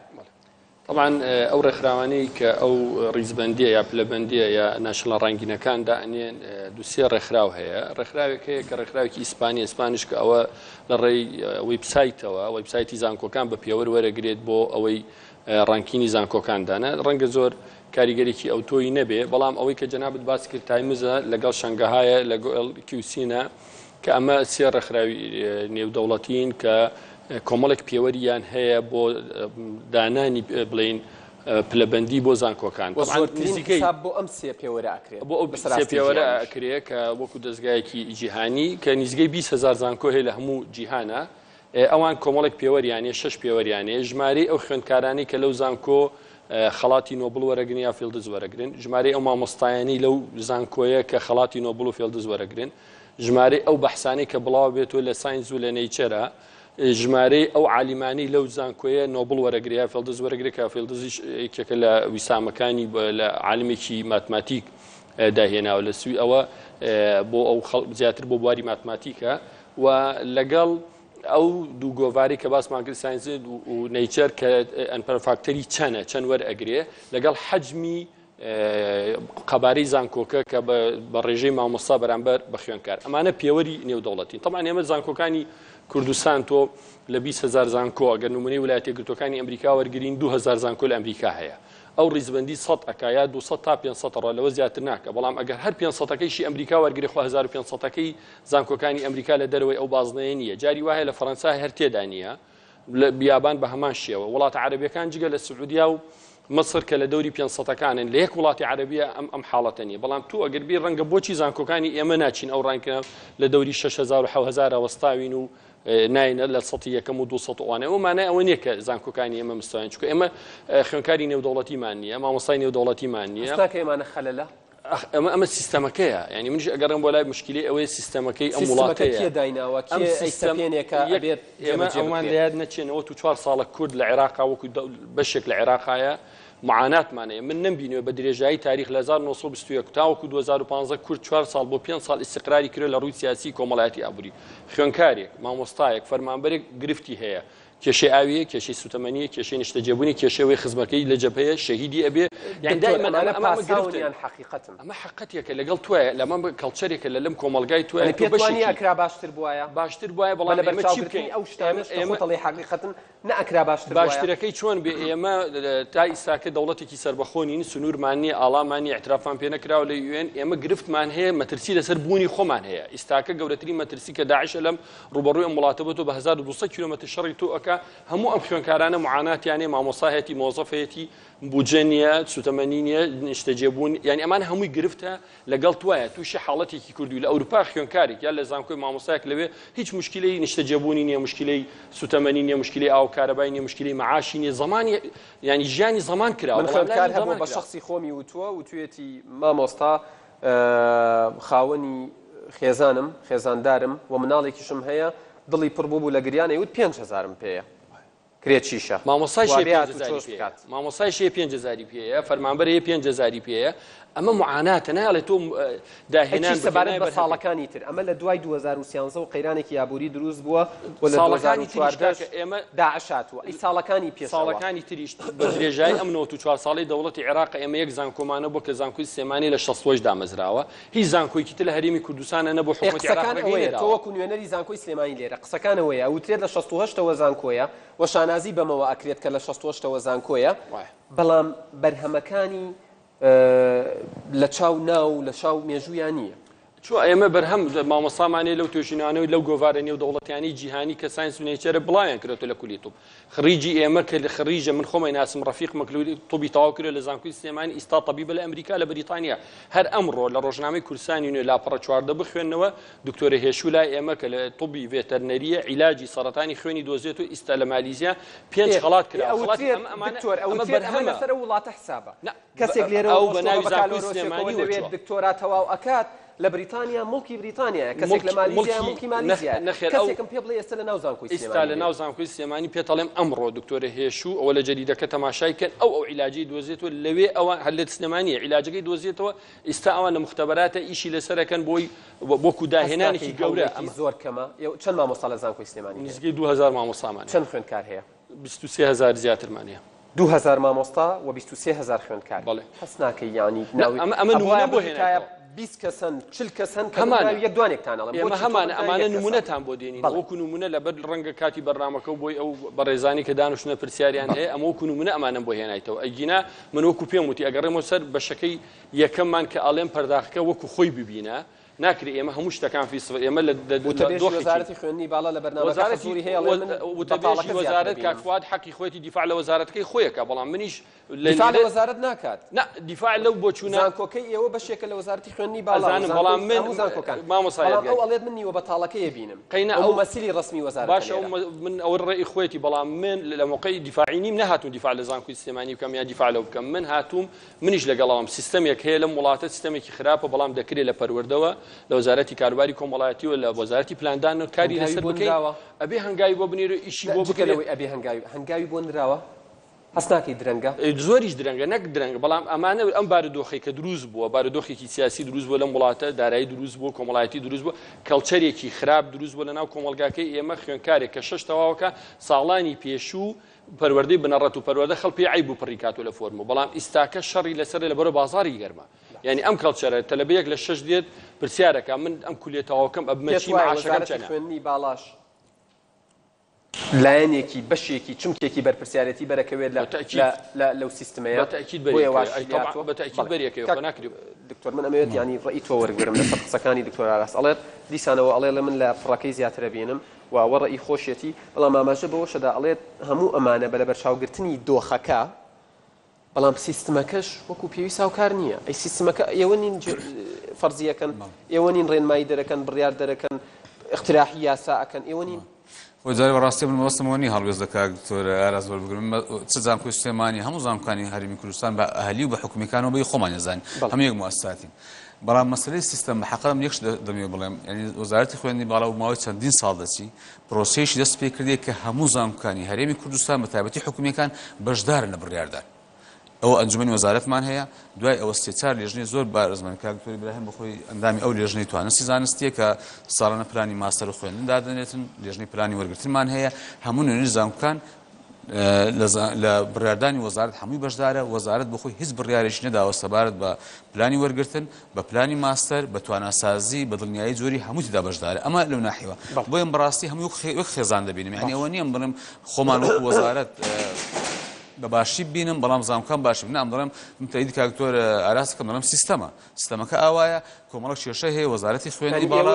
طبعا ئەو ڕێکخراوانەی کە ئەو ڕیزبەندیە یا پلەبەندیە یا ناشڵە ڕەنگینەکان دائنێن دووسێ ڕێکخراو هەیە ڕێکخراوێک هەیە کە ڕێکخراوێکی ئیسپانی ئیسپانیش کە ئەوە لە ڕێی وێبسایتەوە وێبسایتی زانکۆکان بە پێوە وەرەگرێت بۆ ئەوەی ڕانکینی زانکۆکاندانە ڕەنگە زۆر کاریگەرێکی ئەوتۆی نەبێ بەڵام ئەوەی کە جەنابەت باس کرد تایمزە لەگەڵ شەنگەهایە لەگەڵ QCە کە ئەمە سێ ڕێکخراوی نێودەوڵەتین کە کۆمەڵێک پێوەریان هەیە بۆ دانانی بڵین پلەبەندی بۆ زانکۆکان بۆ ئەم سێ پێوەرە ئەکرێت بۆ ئەو سێ پێوەرە ئەکرێت کە وەکو دەستگایەکی جیهانی کە نزگەی 200,000 زانکۆ هەیە لە هەموو جیهانە ئەوان کۆمەڵێک پێوەریانێ 6 پێوەریانێ ژمارەی ئەو خوێندکارانی کە لەو زانکۆ خەڵاتی نۆبل وەرەگرن یا فیلدز وەرەگرن، ژمارەی ئەو مامۆستایانی لەو زانکۆیە کە خەڵاتی نۆبل و فیلدز وەرەگرن، ژمارەی ئەو بەحسانەی کە بڵاو بێتەوە لە ساینس و لە نەیچەرە، ژمارەی ئەو عالیمانی لەو زانکۆیە نۆبل وەرەگرە یا فیلدز وەرەگرە کە فیلدزیش یەکێکە لە ویسامەکانی لە عالمێکی ماتماتیک داهێناوە لە سوی ئەوە بۆ ئەو زیاتر بۆ بواری ماتماتیکە و لەگەڵ ئەو دوو گۆڤاری کە باسمان کرد ساینس و نەیچەر کە ئەنپەرفاکتەری چەند وەرئەگرێ لەگەڵ حەجمی قەبارەی زانکۆکە کە بە ڕێژەی مامۆستا بەرامبەر بە خوێندکار ئەمانە پێوەری نێودەوڵەتین. تەمان ئێمە زانکۆکانی کوردستان تۆ لە 20,000 زانکۆ ئەگەر نمونەی ویلایەتە یەکگرتووەکانی ئەمریکا وەرگرین 2,000 زانکۆ لە ئەمریکا هەیە. ئەو ڕیزبەندی 100 ئەکایە 200 تا 500 ڕۆ لەوە زیاتر ناکە، بەڵام ئەگەر هەر 500ەکەیشی ئەمریکا وەرگری خۆ 1500ەکەی زانکۆکانی ئەمریکا لە دەرەوەی ئەو بازنەیە نییە. جاری وایە لە فەڕەنسا هەر تێدا نییە لە بیابان بە هەمان شێوە. وڵاتە عەرەبیەکان جگە لە سعودیا و مصر کە لە دەوری 500ەکانن لە یەک وڵاتی عەرەبیە ئەم حاڵەتە نیە، بەڵام تو ئەگەر بیر ڕەنگە بۆچی زانکۆکانی ئێمە ناچین ئەو ڕانکە لە دەوری 6,000 و 7,000 وەستاوین و ناینە لە 100 و 200 وانە ئەومانە ئەوە نییە کە زانکۆکانی ئێمە مستویان چکە ئێمە خوێندکاری نێودەوڵەتیمان نییە، مامۆستای نێودەوڵەتیمان نییە. ئێمانە خەلەلە ئەمە سیستەمەکەیە، ینی منش ئەگەڕم بۆ لای مشکلی ئەوەی سیستەمەکەی ئەم وڵاتەیە دایناوە ئێمە ئەومان لە یاد نەچێنەوە تو 4 ساڵە کورد لە عێراقا وەکو بەشێک لە عێراقایە معاناتمانەیە. من نمبینەوە بە درێژایی تاریخ لە 1920 تاوەکو 2015 کورد 4 ساڵ بۆ 5 ساڵ ئیستقراری کرد لە ڕووی سیاسی کۆمەڵایەتی ئابووری. خوێندکارێک، مامۆستایەک، فەرمانبەرێک گرفتی هەیە، کێشەی ئاویە، کێشەی سوتەمەنیە، کێشەی نیشتەجێبوونی، کێشەوەی خزمەکەی لە جەبهەیە شەهیدی ئەبێ. یان دائما ئەمە حقیقەتێکە لەگەڵ توایە، لەمە کەڵچەرێکە لە لەم کۆمەلگای توایە پێوانی ئەکرا باشتر بووایە بەڵام ئێمە چی بکەین؟ ئەو شتانەی حقیقەتن نەئەکرا باشترەکەی چۆن بێ؟ ئێمە تا ئیساکە دەوڵەتێکی سەربەخۆنین، سنوورمانی ئاڵامانی اعترافمان پێ نەکراوە لە UN، ئێمە گرفتمان هەیە، مەترسی لەسەر بوونی خۆمان هەیە. ئیساکە گەورەترین مەترسی کە داعش لەم ڕوبەڕووی ئەم وڵاتە بۆ بە 1200 کیلۆمەتر شەڕی تۆ ئەکا هەموو ئەم خوێندکارانە معاناتیانێ، مامۆستاهەتی مۆزەفەتی بودجە نیە، سوتەمەنی نیە، نیشتەجێبوون، یعنی ئەمان هەمووی گرفتە لەگەڵ توایە تووشی حاڵەتێکی کردووی لە ئەوروپا خوێندکارێک یا لە زانکۆی مامۆستایەک لەوێ هیچ مشکلەی نیشتەجێبوونی نییە، مشکلەی سوتەمەنی نیە، مشکلەی ئاو کارەبای نیە، مشکلەی معاشی نیە، زمانی ینی ژیانی زەمان کراوە. من خوێندکار هەبوو بە شخصی خۆمی وتووە و توێتی مامۆستا خاوەنی خێزانم، خێزاندارم و مناڵێکیشم هەیە، دڵی پڕ بوو لە گریانەی وت 5,000 پێیە کرێچیشە مامۆستای 5,000 پێەیە، فەرمانبەر 5,000 پێەیە. ئەمە معاناتە ناڵێت تۆ داهێنان سەبارەت بە ساڵەکانی تر. ئەمە لە دوای 2013 و قەیرانێکی یابووری دروست بووە و لە ساڵەکانی تریش ئێمە داعشاتوە ساڵەکانی پێ ساڵەکانی تریش بە درێژایی ئەم 94 ساڵی دەوڵەتی عێراق ئێمە یەک زانکۆمانە بۆ کە زانکۆی سێمانی لە 60 دامەزراوە، هیچ زانکۆیکی تر لە هەرێمی کوردستانە نەبوو حکومەتی عێراق. تۆ وەکو نوێنەری زانکۆی سلێمانی لێرە قسەکانەوەیە ئەوترێت لە 68ەوە زانکۆیە و شانازی بەمەوە ئەکرێت کە لە 68ەوە زانکۆیە، بەڵام بەرهەمەکانی لە چاو ناو لە شاو مێژوویان نییە. چۆ ئێمە بەرهەم مامۆستامانەیە لەو توێژینانەوەی لەو گۆڤارە نێودەوڵەتیانی جیهانی کە ساینس و نەیچەرە بڵاویان کردێتەوە لە کولی توپ. خڕیجی ئێمە کە لە خڕیجە من خۆمەی ناسم ڕەفیق مەکلولی توبی تەواو کرد لە زانکۆی سلێمانی ئیستا تەبیبە لە ئەمریکا لە بریتانیا. هەر ئەمڕۆ لە ڕۆژنامەی کوردستانی نوێ لاپەڕە 14 بخوێنەوە دکتۆرە هێشولای ئێمە کە لە توبی ڤێتەرنەریە عیلاجی سەرەتانی خوێنی دۆزێت و ئیستا لە مالیزیا 5 خەڵات کرا. ئەمە بەرهەمە لەسەر وڵاتە حسابە. کەسێک لێرەوە بەناوی زانکۆی سلێمانی دەوێت دکتۆرا تەواو ئەکات لە بریتانیا مڵکی بریتانیا، کەسێک لە مالیزیا مڵکی مالیزیا، کەسێکم پێ بڵێ ئێستا لە ناو زانکۆی سلێمانی ئێستا لە ناو زانکۆی سلێمانی پێتەڵێم ئەمڕۆ دکتۆرە هێشوو ئەوە لە جەریدەکە تەماشای کرد ئەو عیلاجی دۆزێتەوە لەوێ ئەوە هەلێت سلێمانیە عیلاجەکەی دۆزێتەوە ئێستا ئەوان لە مختبەراتە ئیشی لەسەرەکەن بۆ داهێنانێکی گەورە زۆر کەمە. چەند مامۆستا لە زانکۆی سلێمانی؟ نزیکەی 2000 مامۆستامان. چەند خوێندکار هەیە؟ 23,000 زیاترمان هەیە. 2000 مامۆستا و 23,000 خوێندکار. بەڵێ حەس ناکەی ینی ناوی ئەمە نمونە بۆ هێنایەوە 20 کەسن 40 کەسن کە یەک دوانێکتانەڵم ئێمە هەمان ئەمانە نمونەتان بۆ دێنین وەکو نمونە لەبەر ڕەنگە کاتی بەرنامەکە بۆی ئەو بەڕێزانی کە دانوشتنە پرسیاریان هەیە ئەمە وەکو نمونە ئەمانم بۆ هێنایتەوە. ئەگینا من وەکو پێم وتی ئەگەڕێمەوە سەر بەشەکەی یەکەممان کە ئاڵێم پەرداخەکە وەکو خۆی ببینە ناکری ئێمە هەموو شتەکان فی سفر ئێمە لە وزارەتی خوێندنی باڵا لە بەرنامەکە حضوری هەیە وتەبێژی وەزارەت کاکفواد حەقی خۆیەتی دیفاع لە وەزارەتەکەی خۆیەکە بەڵام منیش دیفاع لە وەزارەت ناکات دیفاع لەو بۆ چوونە زانکۆکەی ئێوە بەشێکە لە وەزارەتی خوێندنی باڵا بەڵام من مامۆسایەت بەڵام ئەو ئەڵێت من نیوە بەتاڵەکەی بینم ئەو مەسیلی ڕسمی وەزارەت باش من ئەو ڕێی خۆیەتی بەڵام من لە موقعی دیفاعی نیم نهاتوم دیفاع لە زانکۆی سلێمانی بکەم یا دیفاع لەو بکەم من هاتووم منیش لەگەڵام سیستەمێک هەیە لەم وڵاتە سیستەمێکی خراپە بەڵام دەکرێت لە پەروەردەوە لە وەزارەتی کاروباری کۆمەڵایەتی و لە وەزارەتی پلاندان کاری لەسەر بکەین ئەبێ هەنگاوی بۆ بنێرە ئیشی بۆ بکەلەوەی ئەبێ هەنگاوی بۆ نراوە هەستاکەی درەنگە زۆریش درەنگە نەک درەنگە بەڵام ئەمانە ئەم بارودۆخی کە دروست بووە بارودۆخێکی سیاسی دروست بووە لەم وڵاتە دارایی دروست بووە کۆمەڵایەتی دروست بووە کەڵچەرێکی خراپ دروست بووە لەناو کۆمەلگاکەی ئێمە خوێنکارێک کە 6 تەواوەکە ساڵانی پێشوو پەروەردەی بنەڕەت و پەروەردە خەڵکی عیب و پڕیکات و لە فۆرم بەڵام ئیستاکە شەڕی لەسەر لە بەرە بازاری گەرمە یعنی ئەم کەڵچەرە تەلەبەیەک لە 6 دێت پرسیارەکە من ئەم کولێتەوەکەم ئەبمەچی معاشەکەم چەنە خوێندنی باڵاش لایەنێکی بەشێکی چمکێکی بەرپرسیارەتی بەرەکەوێت لەو سیستمەیە بەتەکید بەریەکەوە ناکرێت دکتۆر من ئەمەوێت ینی ڕێی تۆ وەرگرم لەسەر قسەکانی دکتۆر ئاراس ئەڵێت دیسانەوە ئەڵێ لە من لە فڕەکەی زیاترە بێنم و وەڕێی خۆشیەتی بەڵام ئاماژە بەوەشەدا ئەڵێت هەموو ئەمانە بە لە بەرچاوگرتنی دۆخەکە بەڵام سیستمەکەش وەکو پێویست هاوکار نییە ئەی سیستمەکە ئێوە نین فەرزیەکەن ئێوە نین ڕێنمایی دەرەکەن بڕیار دەرەکەن اقتراحی یاسا ئەکەن ئێوە نین وەزارە بەڕاستی من مەوەستمەوە نی هەڵوێز دەکات دکتۆر ئاراس وەربگرم چ زانکۆی سلێمانی هەموو زانکۆکانی هەرێمی کوردستان بە ئەهەلی و بە حکومیەکانەوە بەی خۆمان نەزانین هەموو یەک موەسساتین بەڵام مەسەلەی سیستەم بە حەقەم یەکش دەمێ بڵێم یعنی وەزارەتی خوێندنی باڵا و ماوەی چەندین ساڵ دەچی پرۆسەیەکی دەست پێ کردێت کە هەموو زانکۆکانی هەرێمی کوردستان بە تایبەتی حکومیەکان بەشدارن لە بڕیاردان ئەوە ئەنجومەنی وەزارەتمان هەیە دوای ئەوە سێچار لێژنەی زۆر بارزمان کە دکتۆر ئیبراهیم بەخۆی ئەندامی ئەو لێژنەی توانستی زانستیە کە ساڵانە پلانی ماستەر و خوێندن دادەنێتن لێژنەی پلانی وەرگرتنمان هەیە هەموو نوێنەری زانکۆکان لە بڕیاردانی وەزارەت هەمووی بەشدارە وەزارەت بەخۆی هیچ بڕیارێکی نەداوە سەبارەت بە پلانی وەرگرتن بە پلانی ماستەر بە تواناسازی بە دڵنیایی جۆری هەمووی تێدا بەشدارە ئەمە لەو ناحیەوە بۆیە بەڕاستی هەمووی وەک خێزان دەبینم یعنی ئەوە نییە بڵێم خۆمان وەکو وەزارەت بە باشی بینم بەڵام زانکۆکان باشی بنام دەڵێم تایید کاکتۆر ئاراسەکەم دەڵێم سیستەمەکە ئاوایە کۆمەڵک کێشە هەیە وەزارەتی خوێندنی باڵا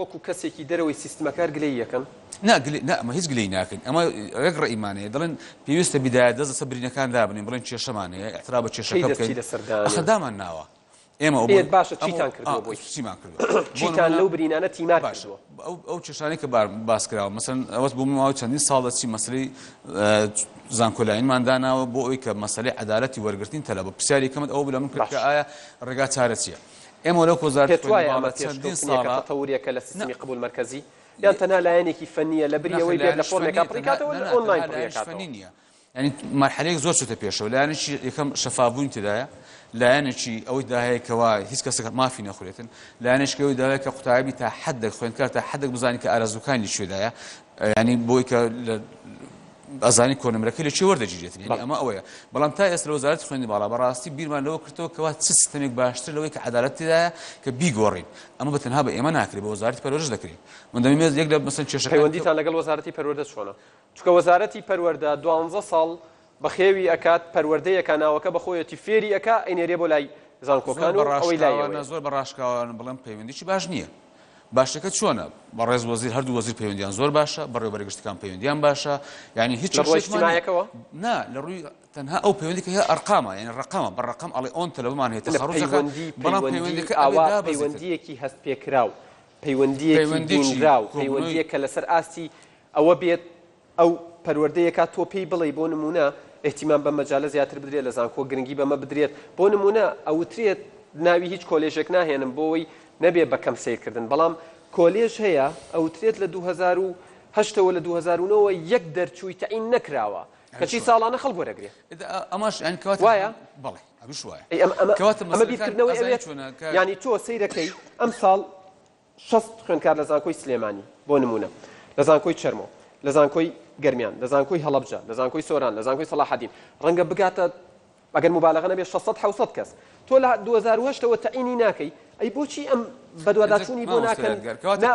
وەکو کەسێکی دەرەوەی سیستمەکار گلەی یەکەن ئەمە هیچ گلەی ناکەین ئەمە ڕێک ڕێئیمانەیە دەڵێن پێویستە بیدایە دەست لەسەر برینەکان دابنین بڵێن کێشەمانەیە ئەحترا بە کێشەکە بکەین ئەخەدامان ناوە ئێمە باشە چیتان کردووە بۆی چیمان کردووە چیتان لەو برینانە تیمار کردووە ئەو کێشانەی کە باس کراوە مەسەن ئەوەت بۆ ماوەی چەندین ساڵ دەچی مەسەلەی زانکۆلاینمان داناوە بۆ ئەوی کە مەسەلەی عەدالەتی وەرگرتنی تەلەبە پرسیاری کەمت ئەوە بلا من کرد کە ئایا ڕێگا چارە چییە ئێمە لەو وەزارەتی خوێندنی چەندین ساڵە تەوریەکە لە سیستمی قبول مرکزی یان تەنها لایەنێکی فەنیە لە بریەوەی بێت لە فۆرمێکا پڕیکاتەوە لە ئۆنلاین پڕیکاتەوە نییە ینی مەرحەلەیەک زۆر چوتە پێشەوە لایەنێکی یەکەم شەفافبوونی تێدایە لایەنێکی ئەوەی داهەیەکەوە هیچ کەسێک مافی نەخورێتن لایەنێکی ئەوەی داهەیە کە قوتابی تا حەدێک خوێندکار تا حەدێک بزانانی کە ئارەزووکانی لەکوێدایە ینی بۆی کە ئەزانی کۆنمرەکەی لەکوێ وەردەگیرێتن یعنی ئەمە ئەوەیە بەڵام تا ئێستا لە وەزارەتی خوێندنی باڵا بەڕاستی بیرمان لەوە کردەوە کەوا چ سیستەمێک باشتر لەوەی کە عەدالەت تێدایە کە بیگۆڕین ئەمە بەتەنها بە ئێمە ناکرێت بە وەزارەتی پەروەردە دەکرێت من دەمەوێت یەک لە مەسەن کێشەکان پەیوەندیتان لەگەڵ وەزارەتی پەروەردە چۆنە چونکە وەزارەتی پەروەردە 12 ساڵ بەخێوی ئەکات پەروەردەیەکە ناوەکە بەخۆیەتی فێری ئەکا ئەینێرێ بۆ لای زانکۆکان و ئەوەی لایەوە زۆر بەڕاشکاوانە بڵێم پەیوەندیی باش نییە باشەکە چۆنە بەڕێز وەزیر هەردوو وەزیر پەیوەندیان زۆر باشە بەڕێوەبەری گشتەکان پەیوەندیان باشە یعنی هیچ ڕۆیشتمایەکەوە نا لە ڕووی تەنها ئەو پەیوەندی کە هەیە ئەرقامە یعنی ڕقەمە بەڕقەم ئەڵێ ئۆن تەلەبمان هەیە تەخەڕوجەکە بەڵام پەیوەندیەکە ئاوا پەیوەندیەکی هەست پێکراو پەیوەندیەکی دینراو پەیوەندیەکە لەسەر ئاستی ئەوە بێت ئەو پەروەردەیەکە تۆ پێی بڵێ بۆ نمونە احتیمام بە مەجالە زیاتر بدرێت لە زانکۆ گرنگی بەمە بدرێت بۆ نمونە ئەوترێت ناوی هیچ کۆلێژێک ناهێنم بۆەوەی نەبێت بەکەم سیرکردن بەڵام کۆلێژ هەیە ئەوترێت لە 2008ەوە لە 2009ەوە یەک دەرچووی تەعین نەکراوە کەچی ساڵانە خەڵک وەرەگرێت ئەماش وایە بەڵێ ئەوش وایە ئەمە بیرکردنەوەی ئەوێت ینی تۆ سەیرەکەی ئەم ساڵ 6 خوێندکار لە زانکۆی سلێمانی بۆ نمونە لە زانکۆی چەرمۆ لە زانکۆی گەرمیان لە زانکۆی هەڵەبجە لە زانکۆی سۆران لە زانکۆی سەلاحەدین ڕەنگە بگاتە ئەگەر مبالغە نەبێت 600 700 کەس تۆ لە 2008ەوە تەعینی ناکەی ئەی بۆچی ئەم بەدواداچوونی بۆ ناکەن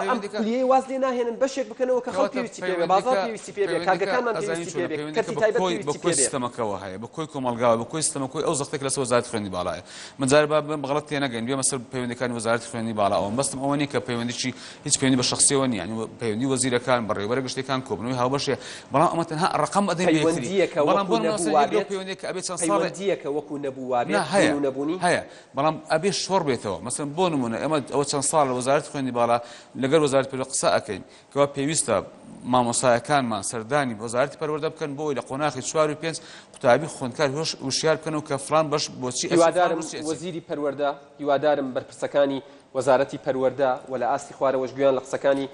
ئەم کلیەی واز لێ ناهێنن بەشێک بکەنەوە کە خەڵک پێویستی پێ بێ بازاڕ پێویستی پێ بێ کارگەکانمان پێویستی پێ بێ کەسی تایبەت پێویستی پێ بێ سیستەمەکەەوە هەیە بە کۆی کۆمەلگاوە بە کۆی سیستەمەکەی ئەو زەختێک لەسەر وەزارەتی خوێندنی باڵایە من جارێ بەغەڵەت تێنەگەین بێ مەسەر پەیوەندیەکانی وەزارەتی خوێندنی باڵاوە بەستم ئەوە نیە کە پەیوەندیی هیچ پەیوەندی بە شخصیەوە نیە یعنی پەیوەندی وەزیرەکان بەڕێوەبەرە گشتەکان کۆبنەوەی هاوبەشێ بەڵام ئەمە تەنها ڕقم ئەدەین پەیوەندیەکە بەڵام بۆ پەیوەندیەکە ئەبێت چەند ساڵ پەیوەندیەکە وەکو نەبوو نەبوونی هەیە بەڵام ئەبێ شۆڕ بێتەوە مەسەن بۆ نمونە ئەمە ئەوە چەند ساڵ لە وەزارەتی خوێندنی باڵا لەگەڵ وەزارەتی پەروەردە قسە ئەەکەین کەوا پێویستە مامۆستایەکانمان سەردانی وەزارەتی پەروەردە بکەن بۆی لە قۆناغی 4 و 5 قوتابی خوێندکار وشیار بکەن و کە فلان بەش بۆچی هیوادارم وەزیری پەروەردە هیوادارم بەرپرسەکانی وەزارەتی پەروەردە و لە ئاستی خوارەوەش گویان لە قسەکانی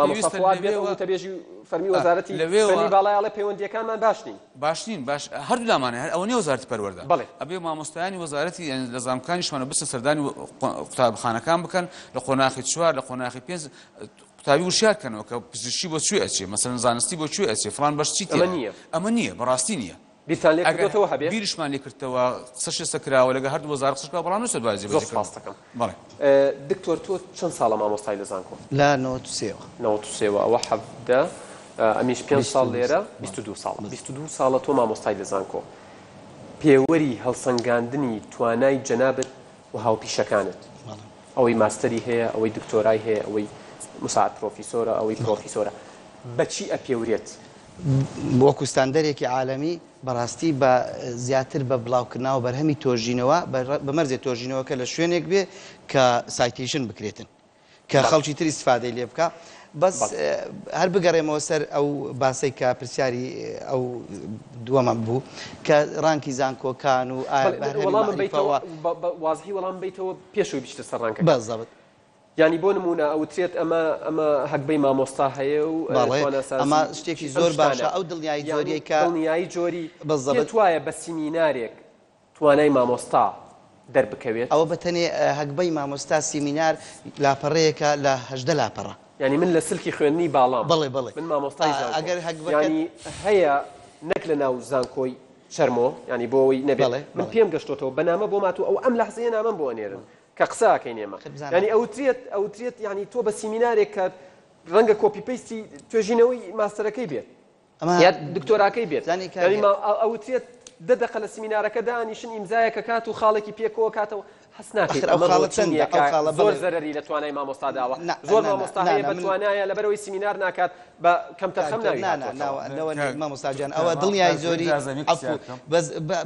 مامۆستا فواد بێت و تەبێژی فەرمی وەزارەتی فەرمی باڵایاڵە پەیوەندیەکان باشنین باش هەردوو لامانە هەر ئەوە نیە وەزارەتی پەروەردە ئەبێ مامۆستایانی وەزارەتی لە زانکۆکانیشمانە بچن سەردانی قوتابخانەکان بکەن لە قۆناغی 4 لە قۆناغی 5 قوتابی وشیارکەنەوە کە پزیشکی بۆ کوێ ئەچێ مەسەڵەن زانستی بۆ کوێ ئەچێ فلان بەش چی ئەمە نییە بەڕاستی نییە بیرشمان لێ کردەوە قسەش سەکراوە لەگە هەردوو وەزارە قسەکراوە بەڵام نووسێت بازی بەڵێ دکتۆر تۆ چەند ساڵە مامۆستای لە زانکۆ لا 93 ئەوە حەفدە ئەمیش 5 ساڵ لێرە 22 ساڵە تۆ مامۆستای لە زانکۆ پێوەری هەڵسەنگاندنی توانای جەنابەت و هاوپیشەکانت ئەوەی ماستەری هەیە ئەوەی دکتۆرای هەیە ئەوەی مساعد پرۆفیسۆرە ئەوەی پرۆفیسۆرە بەچی ئەپێورێت وەکو ستاندەرێکی عالەمی بەڕاستی بە زیاتر بە بڵاوکردنەوە بەرهەمی تۆژینەوە بەمەرزێت تۆژینەوەکە لە شوێنێک بێ کە سایتیشن بکرێتن کە خەڵکی تر ئیسفادەی لێ بکە بەس هەر بگەڕێمەوە سەر ئەو باسی کە پرسیاری ئەو دووەمە بوو کە ڕانکی زانکۆکان و وازهی وەڵام بیتەوە پێشوی بیشتە سەر ڕانکە بەزەبت ینی بۆ نمونە ئەوترێت ئەمە هەکبەی مامۆستا هەیە و ئەمە شتێکی زۆر باشە ئەو دڵنیایی جۆریە کە دڵنیایی جۆری توایە بە سیمینارێک توانای مامۆستا دەربکەوێت ئەوە بەتەنێ هەکبەی مامۆستا سیمینار لاپەڕەیەکە لە 18 لاپەڕە ینی من لە سلکی خوێندنی باڵام بڵێ من مامۆستای ئەگەر ینی هەیە نەک لە ناو زانکۆی شەرمۆ ینی بۆەوەی نەبێت من پێم گەشتۆتەوە بەنامە بۆ ماتوو ئەو ئەم لەحزەیە نامەم بۆ نێرن کە قساکەین ئێمە ینی ئەوترێت ینی تۆ بە سیمینارێک کە ڕەنگە کۆپی پەیستی توێژینەوەی ماستەرەکەی بێت یا دکتۆراکەی بێت ئەوترێت دەدەقە لە سیمینارەکە دانیشن ئیمزایەکە کات و خاڵێکی پێکەوە کاتەوە حەس ناکەیت زۆر زەرری لە توانای مامۆستاداوە زۆر مامۆستا هەیە بە توانایە لەبەرەوەی سیمینار ناکات بە کەم تەرخەم ناوی مامۆستاجان ئەوە دڵنیایی زۆری